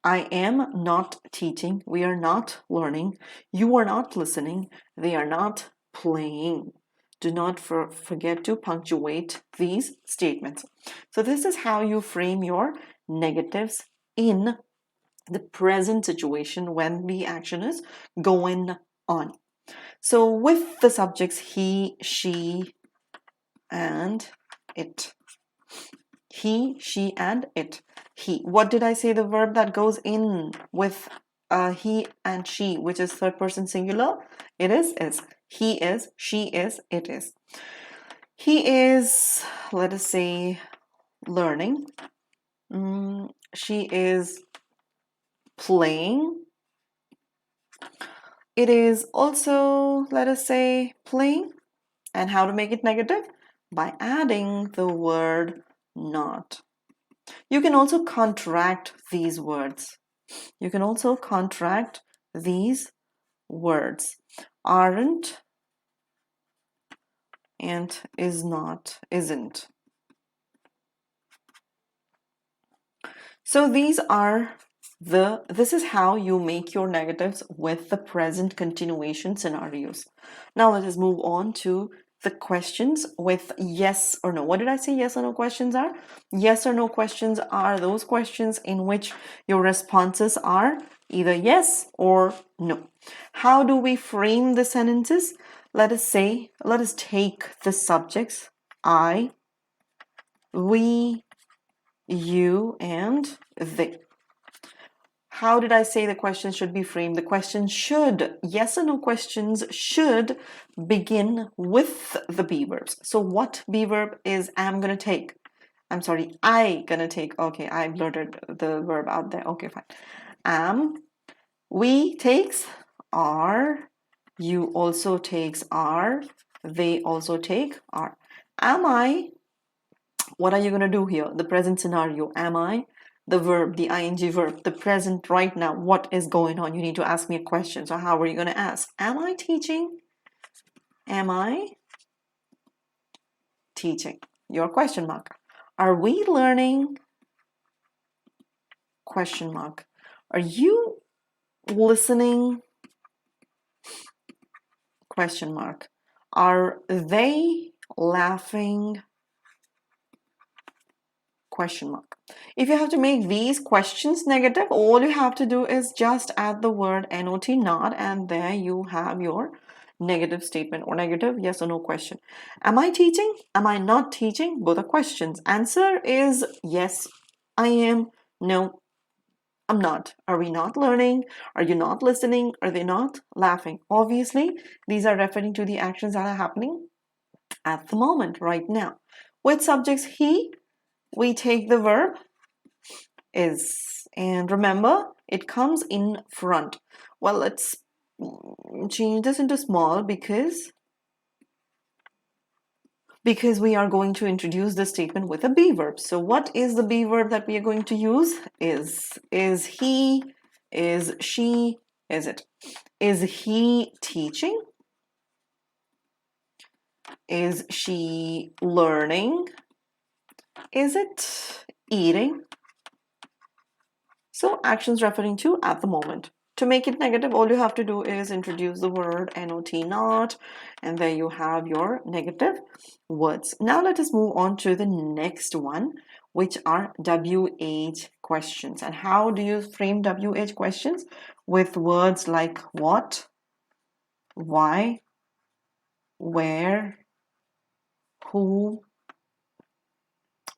I am not teaching. We are not learning. You are not listening. They are not playing. Do not forget to punctuate these statements. So this is how you frame your negatives in the present situation when the action is going on. So with the subjects he, she, and it. He, she, and it. He. What did I say? The verb that goes in with he and she, which is third person singular. It is. He is, she is, it is. He is, let us say, learning. She is playing. It is also, let us say, playing. And how to make it negative? By adding the word not. You can also contract these words. You can also contract these words. Aren't and is not, isn't. So this is how you make your negatives with the present continuation scenarios. Now let us move on to the questions with yes or no. What did I say yes or no questions are? Yes or no questions are those questions in which your responses are either yes or no. How do we frame the sentences? Let us take the subjects I, we, you, and they. How did I say the question should be framed? The question should, yes or no questions should begin with the be verbs. So what be verb is am gonna take? I'm sorry, I gonna take. Okay, I blurted the verb out there. Okay, fine. Am, we takes are, you also takes are, they also take are. Am I, what are you gonna do here? The present scenario, am I? The verb, the ing verb, the present right now, what is going on? You need to ask me a question. So how are you going to ask? Am I teaching? Am I teaching? Your question mark. Are we learning? Question mark. Are you listening? Question mark. Are they laughing? Question mark. If you have to make these questions negative, all you have to do is just add the word not, not, and there you have your negative statement or negative yes or no question. Am I teaching? Am I not teaching? Both are questions. Answer is yes, I am. No, I'm not. Are we not learning? Are you not listening? Are they not laughing? Obviously, these are referring to the actions that are happening at the moment, right now. With subjects he, we take the verb is, and remember it comes in front. Well, let's change this into small because we are going to introduce the statement with a be verb. So what is the be verb that we are going to use? Is he, is she, is it? Is he teaching? Is she learning? Is it eating? So actions referring to at the moment. To make it negative, all you have to do is introduce the word not, not, and there you have your negative words. Now let us move on to the next one, which are WH questions. And how do you frame WH questions? With words like what, why, where, who,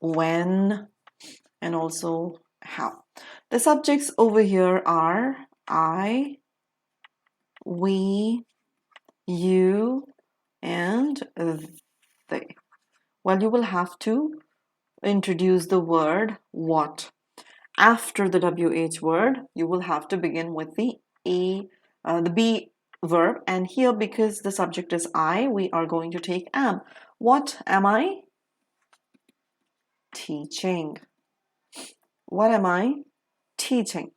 when, and also how. The subjects over here are I, we, you, and they. Well, you will have to introduce the word what. After the WH word, you will have to begin with the be verb. And here, because the subject is I, we are going to take am. What am I? Teaching. What am I? Teaching.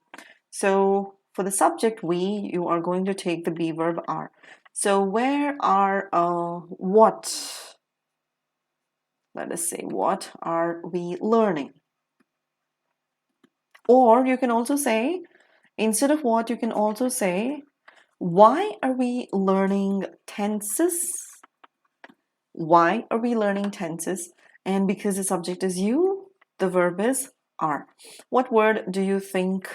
So for the subject we, you are going to take the be verb are. So where are what? Let us say, what are we learning? Or you can also say, instead of what, you can also say, why are we learning tenses? Why are we learning tenses? And because the subject is you, the verb is are. What word do you think?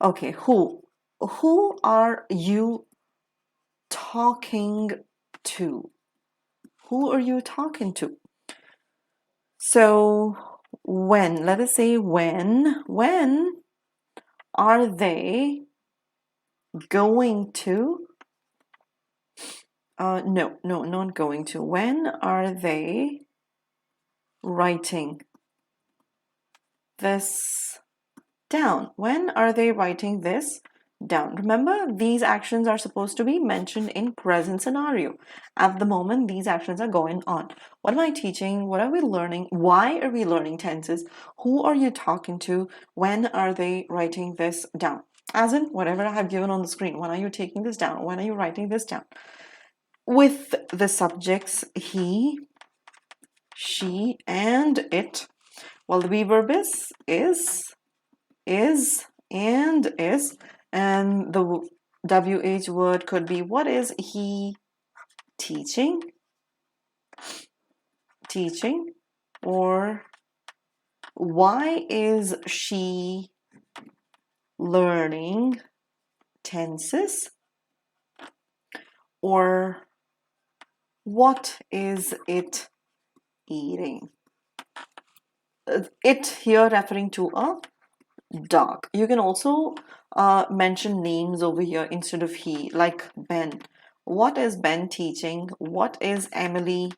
Okay, who? Who are you talking to? Who are you talking to? So when, let us say when are they going to No, not going to. When are they writing this down? When are they writing this down? Remember, these actions are supposed to be mentioned in present scenario. At the moment, these actions are going on. What am I teaching? What are we learning? Why are we learning tenses? Who are you talking to? When are they writing this down? As in, whatever I have given on the screen. When are you taking this down? When are you writing this down? With the subjects he, she, and it. Well, the be verb is, and is, and the WH word could be what is he teaching, or why is she learning tenses, or what is it eating? It here referring to a dog. You can also mention names over here instead of he, like Ben. What is Ben teaching? What is Emily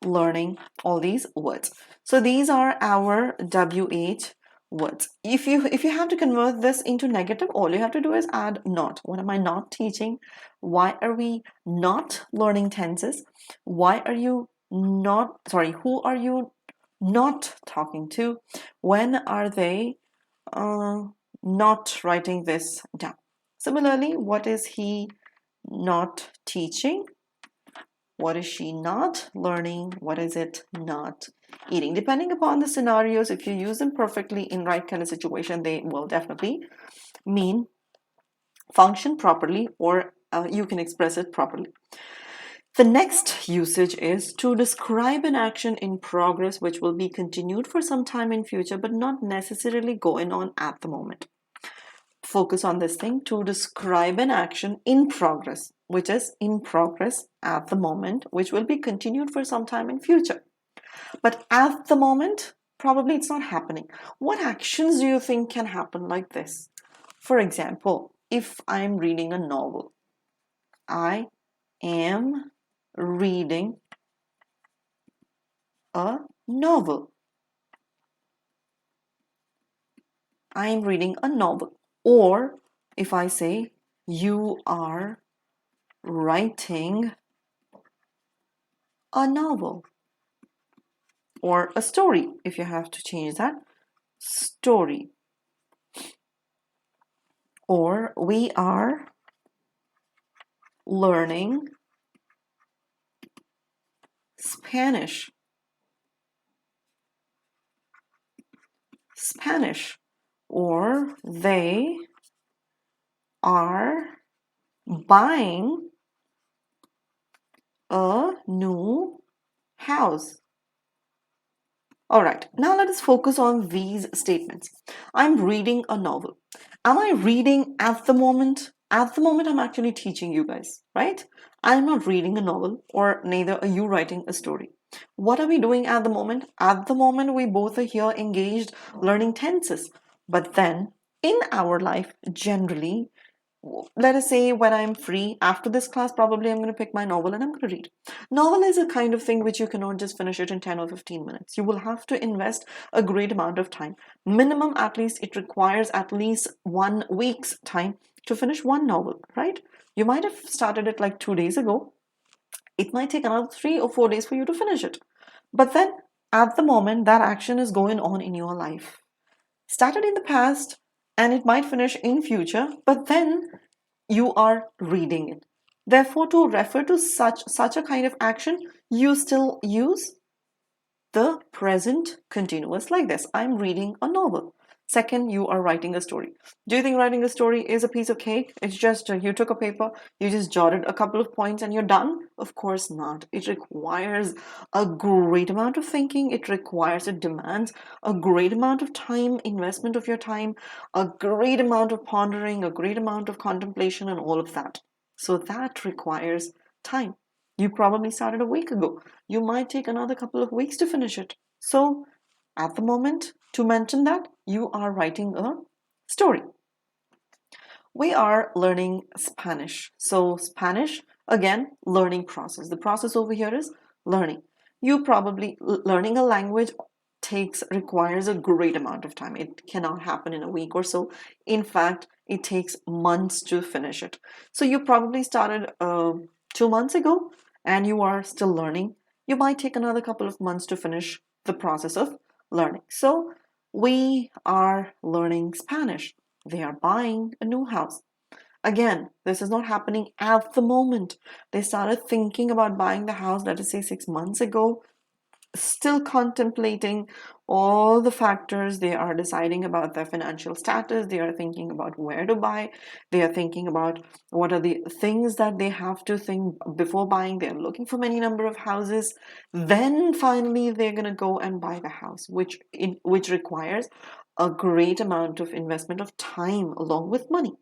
learning? All these words. So these are our WH words. If you have to convert this into negative, all you have to do is add not. What am I not teaching? Why are we not learning tenses? Why are you not, sorry, who are you not talking to? When are they not writing this down? Similarly, what is he not teaching? What is she not learning? What is it not eating? Depending upon the scenarios, if you use them perfectly in right kind of situation, they will definitely mean function properly, or you can express it properly. The next usage is to describe an action in progress which will be continued for some time in future but not necessarily going on at the moment. Focus on this thing, to describe an action in progress, which is in progress at the moment, which will be continued for some time in future. But at the moment, probably it's not happening. What actions do you think can happen like this? For example, if I'm reading a novel, I am reading a novel. I am reading a novel. Or if I say, you are writing a novel. Or a story, if you have to change that, story. Or we are learning Spanish. Spanish. Or they are buying a new house. All right, now let us focus on these statements. I'm reading a novel. Am I reading at the moment? At the moment, I'm actually teaching you guys, right? I'm not reading a novel, or neither are you writing a story. What are we doing at the moment? At the moment, we both are here engaged learning tenses. But then, in our life, generally, let us say when I'm free after this class, probably I'm going to pick my novel and I'm going to read. Novel is a kind of thing which you cannot just finish it in 10 or 15 minutes. You will have to invest a great amount of time. Minimum, at least, it requires at least 1 week's time to finish one novel, right? You might have started it like 2 days ago. It might take another 3 or 4 days for you to finish it. But then, at the moment, that action is going on in your life. Started in the past, and it might finish in future, but then you are reading it. Therefore, to refer to such a kind of action, you still use the present continuous like this. I'm reading a novel. Second, you are writing a story. Do you think writing a story is a piece of cake? It's just you took a paper, you just jotted a couple of points and you're done? Of course not. It requires a great amount of thinking. It demands a great amount of time, investment of your time, a great amount of pondering, a great amount of contemplation, and all of that. So that requires time. You probably started a week ago. You might take another couple of weeks to finish it. So at the moment, to mention that, you are writing a story. We are learning Spanish. So Spanish, Again, learning process. The process over here is learning. You probably learning a language requires a great amount of time. It cannot happen in a week or so. In fact, it takes months to finish it. So you probably started 2 months ago and you are still learning. You might take another couple of months to finish the process of learning. So we are learning Spanish. They are buying a new house. Again, this is not happening at the moment. They started thinking about buying the house, let us say 6 months ago, still contemplating all the factors. They are deciding about their financial status. They are thinking about where to buy. They are thinking about what are the things that they have to think before buying. They are looking for many number of houses. Then finally, they're going to go and buy the house, which requires a great amount of investment of time along with money.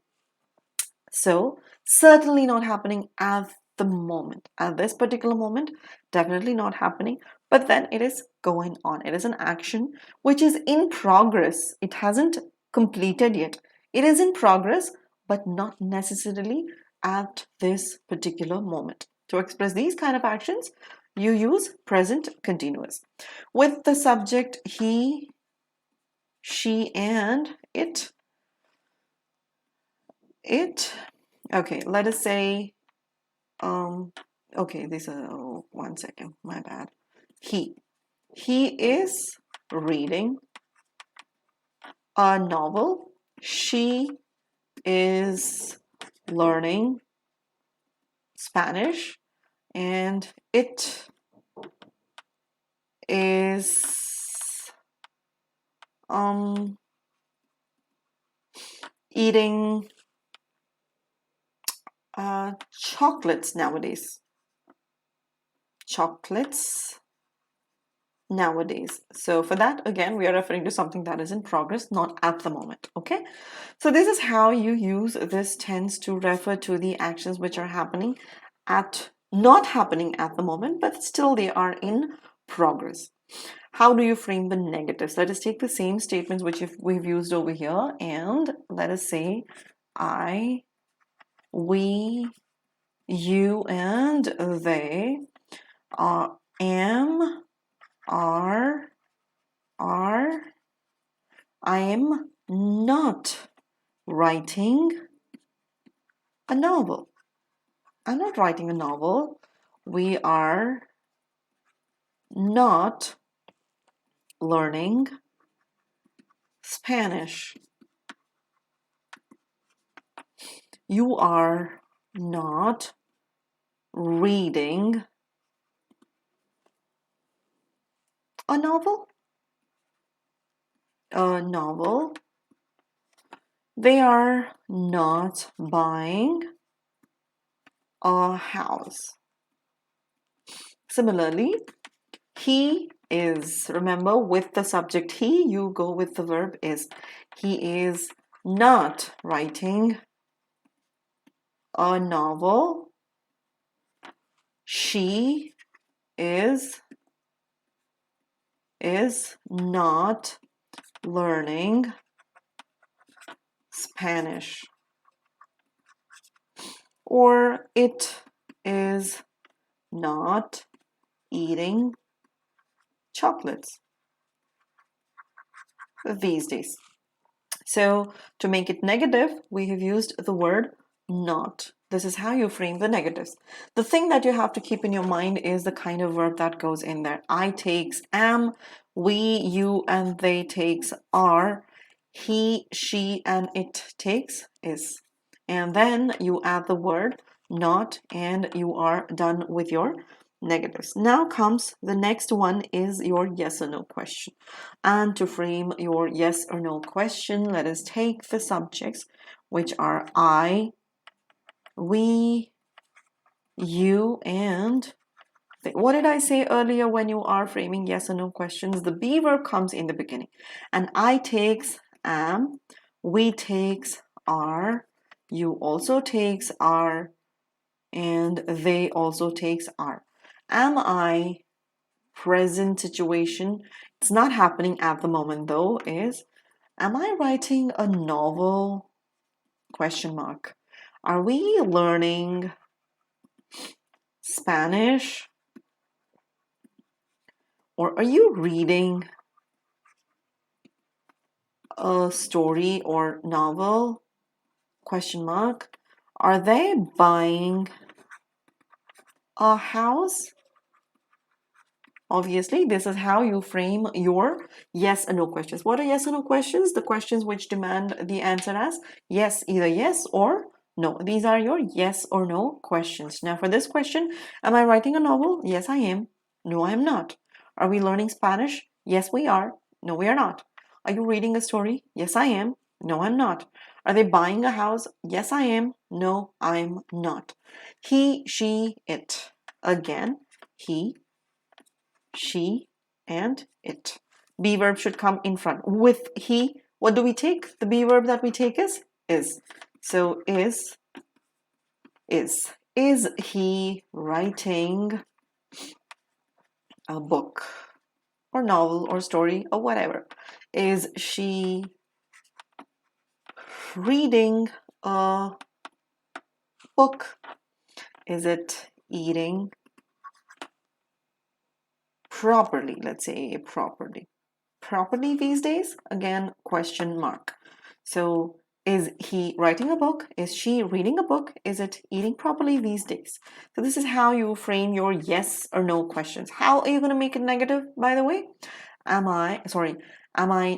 So certainly not happening at the moment. At this particular moment, definitely not happening. But then it is going on. It is an action which is in progress. It hasn't completed yet. It is in progress, but not necessarily at this particular moment. To express these kind of actions, you use present continuous. With the subject he, she, and it, okay, let us say, okay, this is, oh, 1 second, my bad. He is reading a novel. She is learning Spanish, and it is eating chocolates nowadays. So for that, again, we are referring to something that is in progress, not at the moment. Okay, so this is how you use this tense to refer to the actions which are happening not happening at the moment, but still they are in progress. How do you frame the negatives? Let us take the same statements which we've used over here, and let us say I, we, you, and they am, are, I am not writing a novel. I'm not writing a novel. We are not learning Spanish. You are not reading a novel. They are not buying a house. Similarly, he is, remember, with the subject he, you go with the verb is. He is not writing a novel. She is not learning Spanish. Or it is not eating chocolates these days. So to make it negative, we have used the word not. This is how you frame the negatives. The thing that you have to keep in your mind is the kind of verb that goes in there. I takes am, we, you, and they takes are, he, she, and it takes is. And then you add the word not, and you are done with your negatives. Now comes the next one is your yes or no question. And to frame your yes or no question, let us take the subjects, which are I, we, you, and they. What did I say earlier when you are framing yes or no questions? The be verb comes in the beginning. And I takes am, we takes are, you also takes are, and they also takes are. Am I, present situation, it's not happening at the moment though, is am I writing a novel? Question mark. Are we learning Spanish? Or are you reading a story or novel? Question mark. Are they buying a house? Obviously, this is how you frame your yes and no questions. What are yes and no questions? The questions which demand the answer as yes, either yes or no. These are your yes or no questions. Now, for this question, am I writing a novel? Yes, I am. No, I am not. Are we learning Spanish? Yes, we are. No, we are not. Are you reading a story? Yes, I am. No, I'm not. Are they buying a house? Yes, I am. No, I'm not. He, she, it. Again, he, she, and it. Be verb should come in front. With he, what do we take? The be verb that we take is. So is. Is he writing a book or novel or story or whatever? Is she reading a book? Is it eating properly? Let's say properly. Properly these days? Again, question mark. So is he writing a book? Is she reading a book? Is it eating properly these days? So this is how you frame your yes or no questions. How are you going to make it negative, by the way? Am I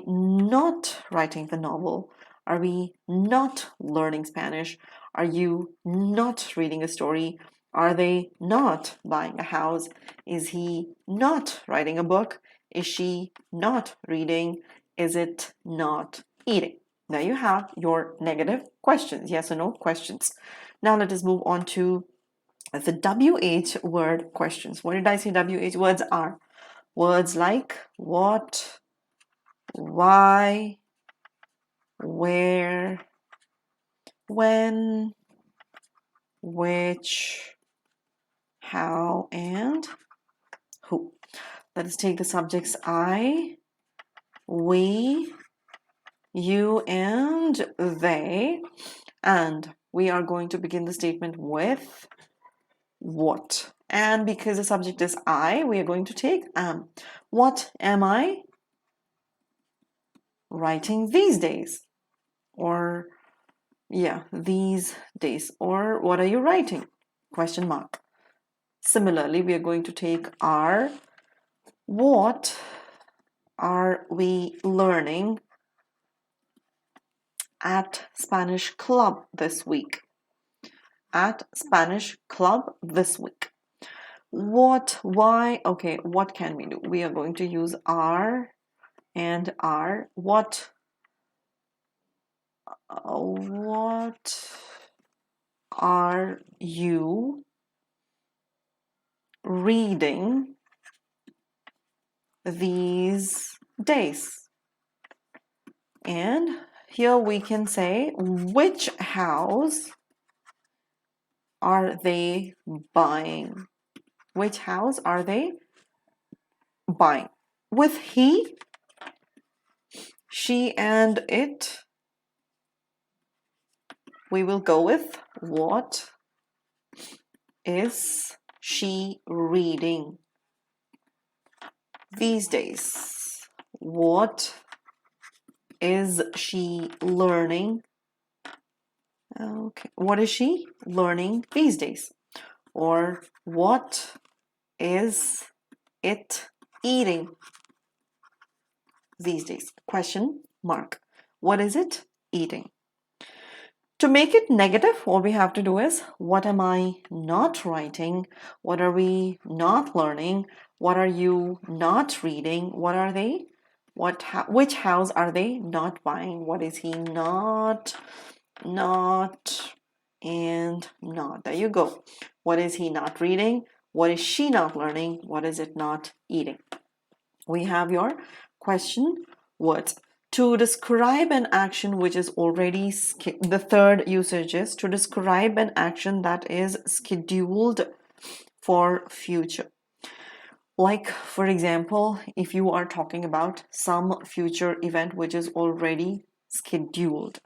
not writing the novel? Are we not learning Spanish? Are you not reading a story? Are they not buying a house? Is he not writing a book? Is she not reading? Is it not eating? There you have your negative questions, yes or no questions. Now let us move on to the WH word questions. What did I say WH words are? Words like what, why, where, when, which, how, and who. Let us take the subjects I, we, you, and they. And we are going to begin the statement with what. And because the subject is I, we are going to take am. What am I writing these days? Or, yeah, these days. Or what are you writing? Question mark. Similarly, we are going to take are. What are we learning at Spanish Club this week? At Spanish Club this week. What, why, okay, what can we do? We are going to use are and are. What are you reading these days? And here we can say, which house are they buying? Which house are they buying? With he, she, and it, we will go with what is she reading these days? What is she learning? Okay, what is she learning these days? Or what is it eating these days? Question mark. What is it eating? To make it negative, all we have to do is, what am I not writing? What are we not learning? What are you not reading? What are they? Which house are they not buying? What is he not, and not? There you go. What is he not reading? What is she not learning? What is it not eating? We have your question words. To describe an action which is already, the third usage is to describe an action that is scheduled for future. Like, for example, if you are talking about some future event which is already scheduled.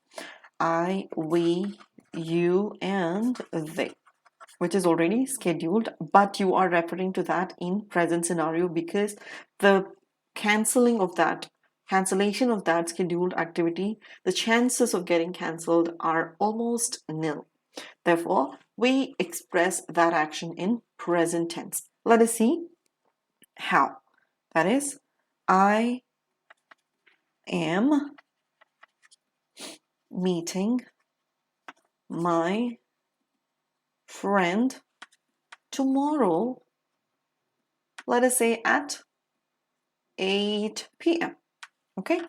I, we, you, and they. which is already scheduled, but you are referring to that in present scenario because the cancellation of that scheduled activity, the chances of getting cancelled are almost nil. Therefore, we express that action in present tense. Let us see how. That is, I am meeting my friend tomorrow, let us say at 8 p.m. Okay,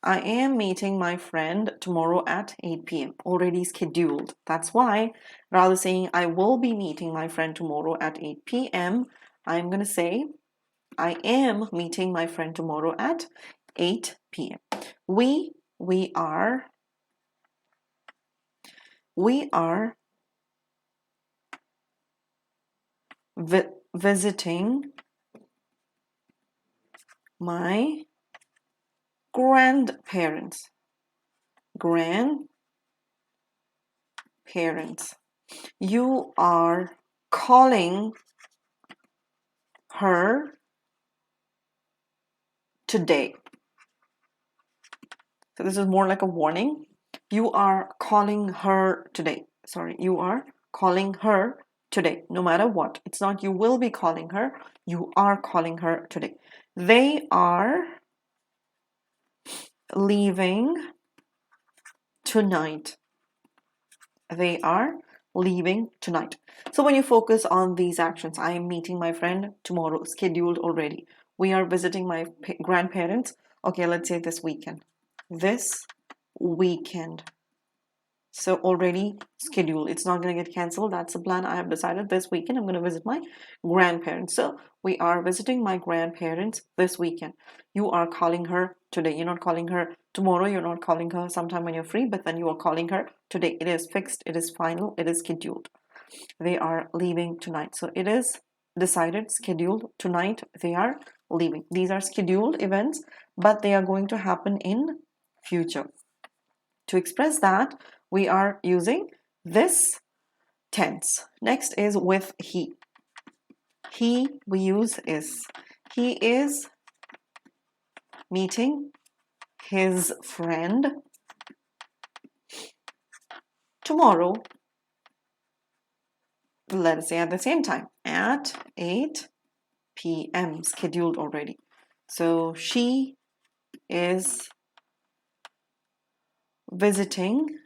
I am meeting my friend tomorrow at 8 p.m. already scheduled. That's why rather saying I will be meeting my friend tomorrow at 8 p.m., I'm going to say I am meeting my friend tomorrow at 8 p.m. We are visiting my grandparents. You are calling her today. So this is more like a warning. You are calling her today. Sorry, you are calling her today, no matter what. It's not you will be calling her, you are calling her today. They are leaving tonight. They are leaving tonight. So when you focus on these actions, I am meeting my friend tomorrow, scheduled already. We are visiting my grandparents. Okay, let's say this weekend. This weekend. So already scheduled. It's not going to get cancelled. That's the plan. I have decided this weekend I'm going to visit my grandparents. So we are visiting my grandparents this weekend. You are calling her today. You're not calling her tomorrow. You're not calling her sometime when you're free, but then you are calling her today. It is fixed. It is final. It is scheduled. They are leaving tonight. So it is decided, scheduled. Tonight they are leaving. These are scheduled events, but they are going to happen in future. To express that, we are using this tense. Next is with he. He we use is. He is meeting his friend tomorrow, let us say at the same time, at 8 p.m. scheduled already. So she is visiting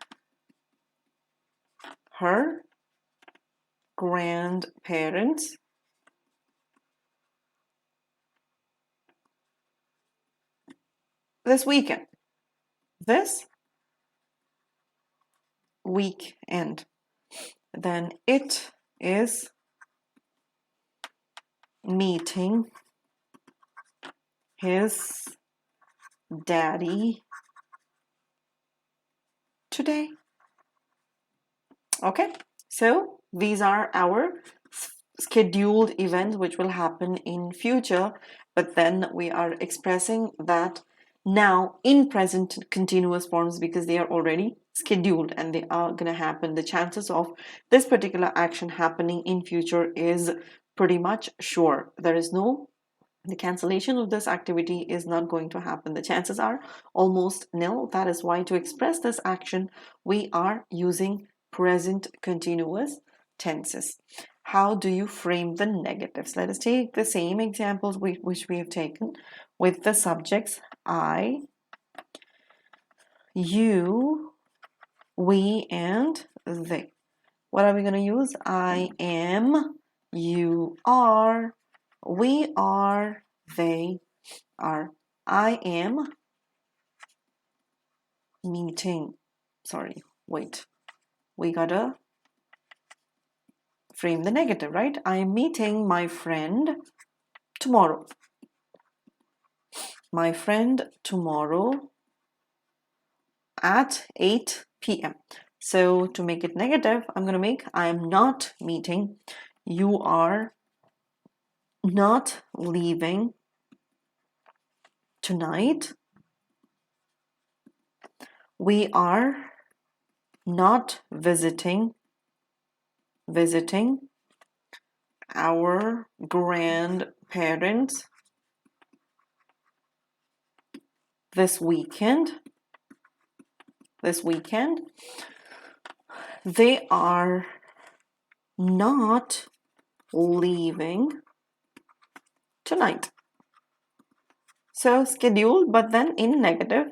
her grandparents this weekend. This weekend. Then it is meeting his daddy today. Okay, so these are our scheduled events which will happen in future, but then we are expressing that now in present continuous forms because they are already scheduled and they are going to happen. The chances of this particular action happening in future is pretty much sure. The cancellation of this activity is not going to happen. The chances are almost nil. That is why to express this action, we are using present continuous tenses. How do you frame the negatives? Let us take the same examples which we have taken with the subjects I, you, we, and they. What are we going to use? I am, you are, we are, they are. I am meeting. Sorry, wait. We gotta frame the negative, right? I am meeting my friend tomorrow. My friend tomorrow at 8 p.m. So to make it negative, I'm going to make I am not meeting. You are not leaving tonight. We are not visiting visiting our grandparents this weekend. They are not leaving tonight. So scheduled, but then in negative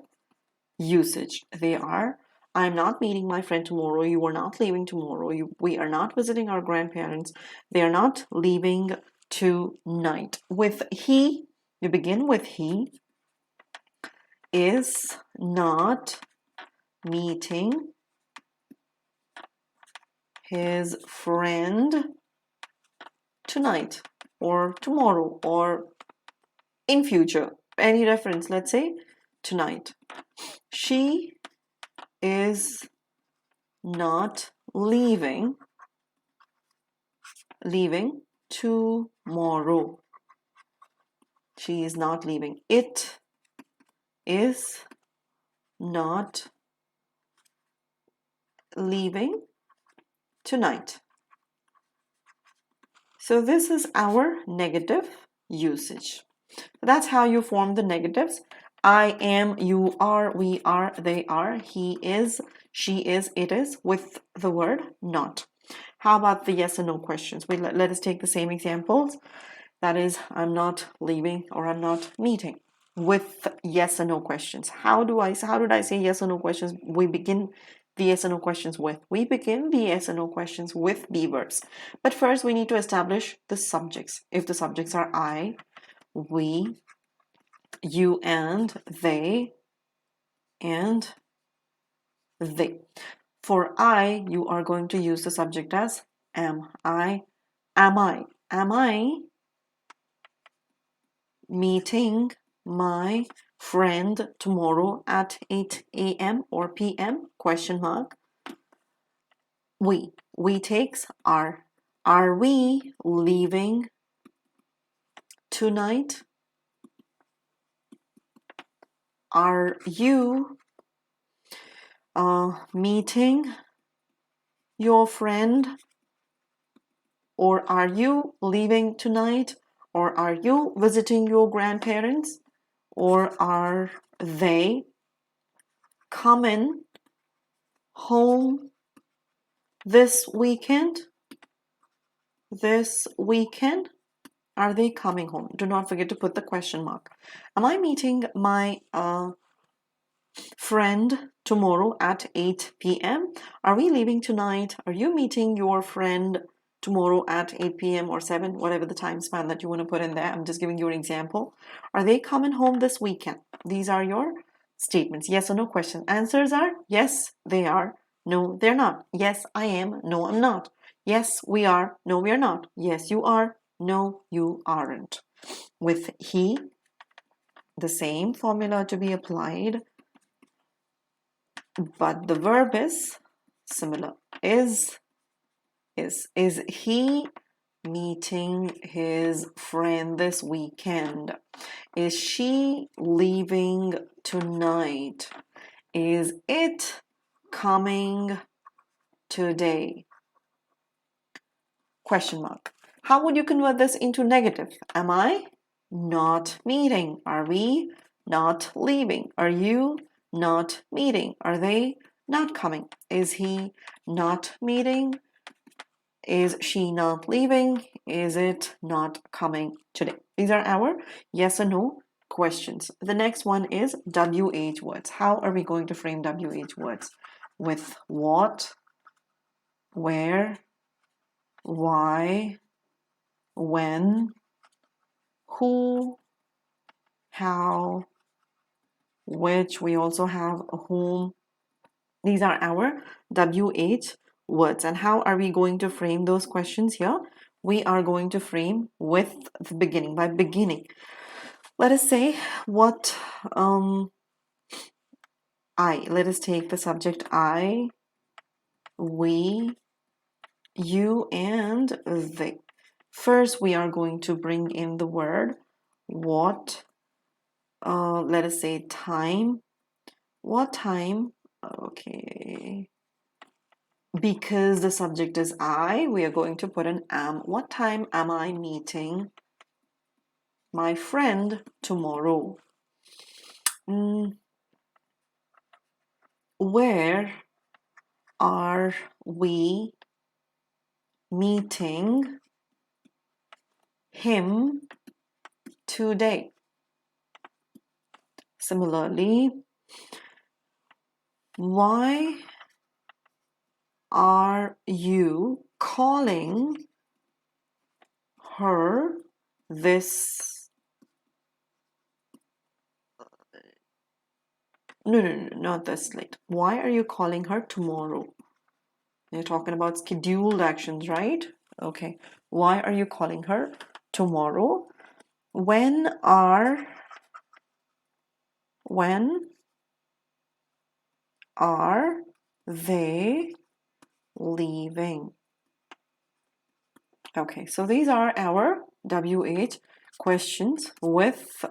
usage. They are, I'm not meeting my friend tomorrow. You are not leaving tomorrow. We are not visiting our grandparents. They are not leaving tonight. With he, you begin with he is not meeting his friend tonight or tomorrow or in future. Any reference, let's say tonight. She is not leaving tomorrow. She is not leaving. It is not leaving tonight. So this is our negative usage. That's how you form the negatives. I am, you are, we are, they are, he is, she is, it is, with the word not. How about the yes and no questions? Let us take the same examples. That is, I'm not leaving or I'm not meeting, with yes and no questions. How did I say yes or no questions? We begin the yes and no questions with. We begin the yes and no questions with be verbs. But first we need to establish the subjects. If the subjects are I, we, you and they. For I, you are going to use the subject as am. Am I meeting my friend tomorrow at 8 a.m. or p.m.? Question mark. We takes are. Are we leaving tonight? Are you meeting your friend? Or are you leaving tonight? Or are you visiting your grandparents? Or are they coming home this weekend? Are they coming home? Do not forget to put the question mark. Am I meeting my friend tomorrow at 8 p.m.? Are we leaving tonight? Are you meeting your friend tomorrow at 8 p.m. or 7, whatever the time span that you want to put in there? I'm just giving you an example. Are they coming home this weekend? These are your statements. Yes or no question. Answers are yes, they are. No, they're not. Yes, I am. No, I'm not. Yes, we are. No, we are not. Yes, you are. No, you aren't. With he, the same formula to be applied, but the verb is similar. Is he meeting his friend this weekend? Is she leaving tonight? Is it coming today? Question mark. How would you convert this into negative? Am I not meeting? Are we not leaving? Are you not meeting? Are they not coming? Is he not meeting? Is she not leaving? Is it not coming today? These are our yes or no questions. The next one is WH words. How are we going to frame WH words? With what, where, why, when, who, how, which. We also have whom. These are our WH words. And how are we going to frame those questions here? We are going to frame with the beginning, by beginning. Let us say what let us take the subject I, we, you, and they. First, we are going to bring in the word what, let us say time. What time? Okay. Because the subject is I, we are going to put an am. What time am I meeting my friend tomorrow? Where are we meeting him today? Similarly, why are you calling her this? No, not this late. Why are you calling her tomorrow? You're talking about scheduled actions, right? Okay. Why are you calling her tomorrow? When are they leaving? Okay, so these are our WH questions with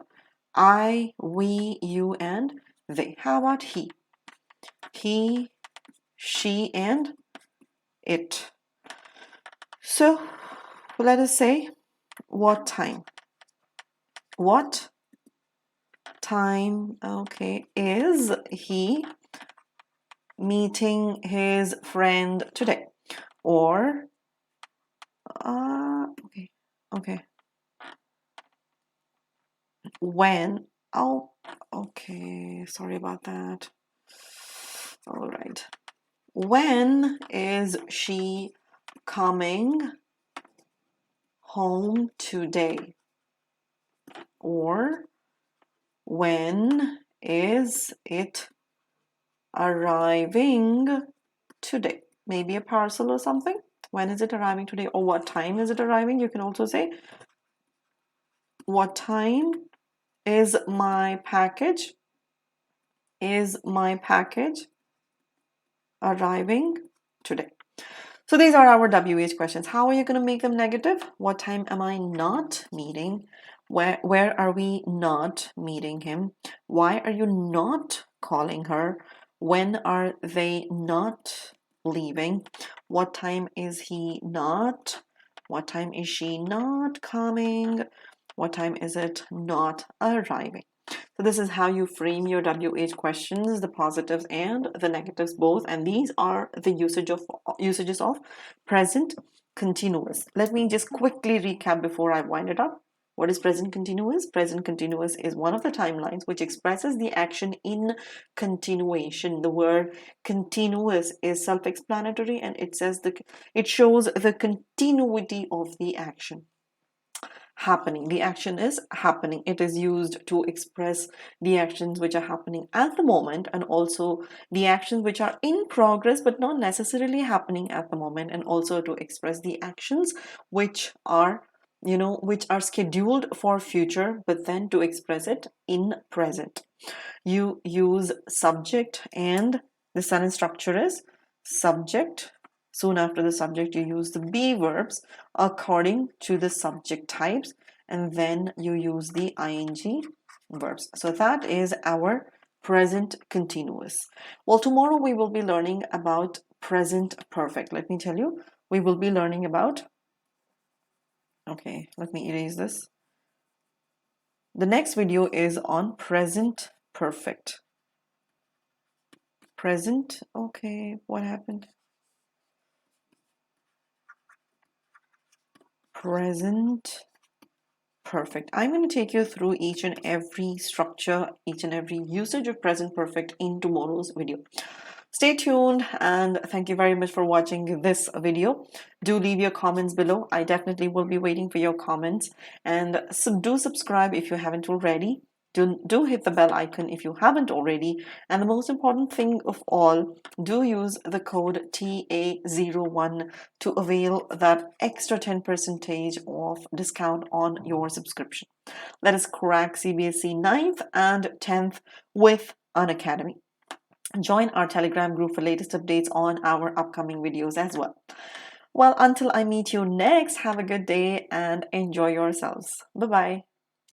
I, we, you, and they. How about he? He, she, and it. So let us say, what time? What time, okay, is he meeting his friend today? Or, okay. When, oh, okay, sorry about that. All right. When is she coming home today? Or when is it arriving today? Maybe a parcel or something. When is it arriving today? Or what time is it arriving? You can also say, what time is my package? Is my package arriving today? So these are our WH questions. How are you going to make them negative? What time am I not meeting? Where are we not meeting him? Why are you not calling her? When are they not leaving? What time is he not? What time is she not coming? What time is it not arriving? So this is how you frame your WH questions, the positives and the negatives both, and these are the usages of present continuous. Let me just quickly recap before I wind it up. What is present continuous? Present continuous is one of the timelines which expresses the action in continuation. The word continuous is self-explanatory, and it shows the continuity of the action happening. The action is happening. It is used to express the actions which are happening at the moment, and also the actions which are in progress but not necessarily happening at the moment, and also to express the actions which are scheduled for future, but then to express it in present. You use subject, and the sentence structure is subject. Soon after the subject, you use the be verbs according to the subject types, and then you use the ing verbs. So that is our present continuous. Well, tomorrow we will be learning about present perfect. Let me tell you, we will be learning about, okay, let me erase this. The next video is on present perfect. Present, okay, what happened? Present perfect. I'm going to take you through each and every structure, each and every usage of present perfect in tomorrow's video. Stay tuned, and thank you very much for watching this video. Do leave your comments below. I definitely will be waiting for your comments, and so do subscribe if you haven't already. Do hit the bell icon if you haven't already, and the most important thing of all, do use the code TA01 to avail that extra 10% of discount on your subscription. Let us crack CBSE 9th and 10th with Unacademy. Join our Telegram group for latest updates on our upcoming videos as well. Well, until I meet you next, have a good day and enjoy yourselves. Bye-bye.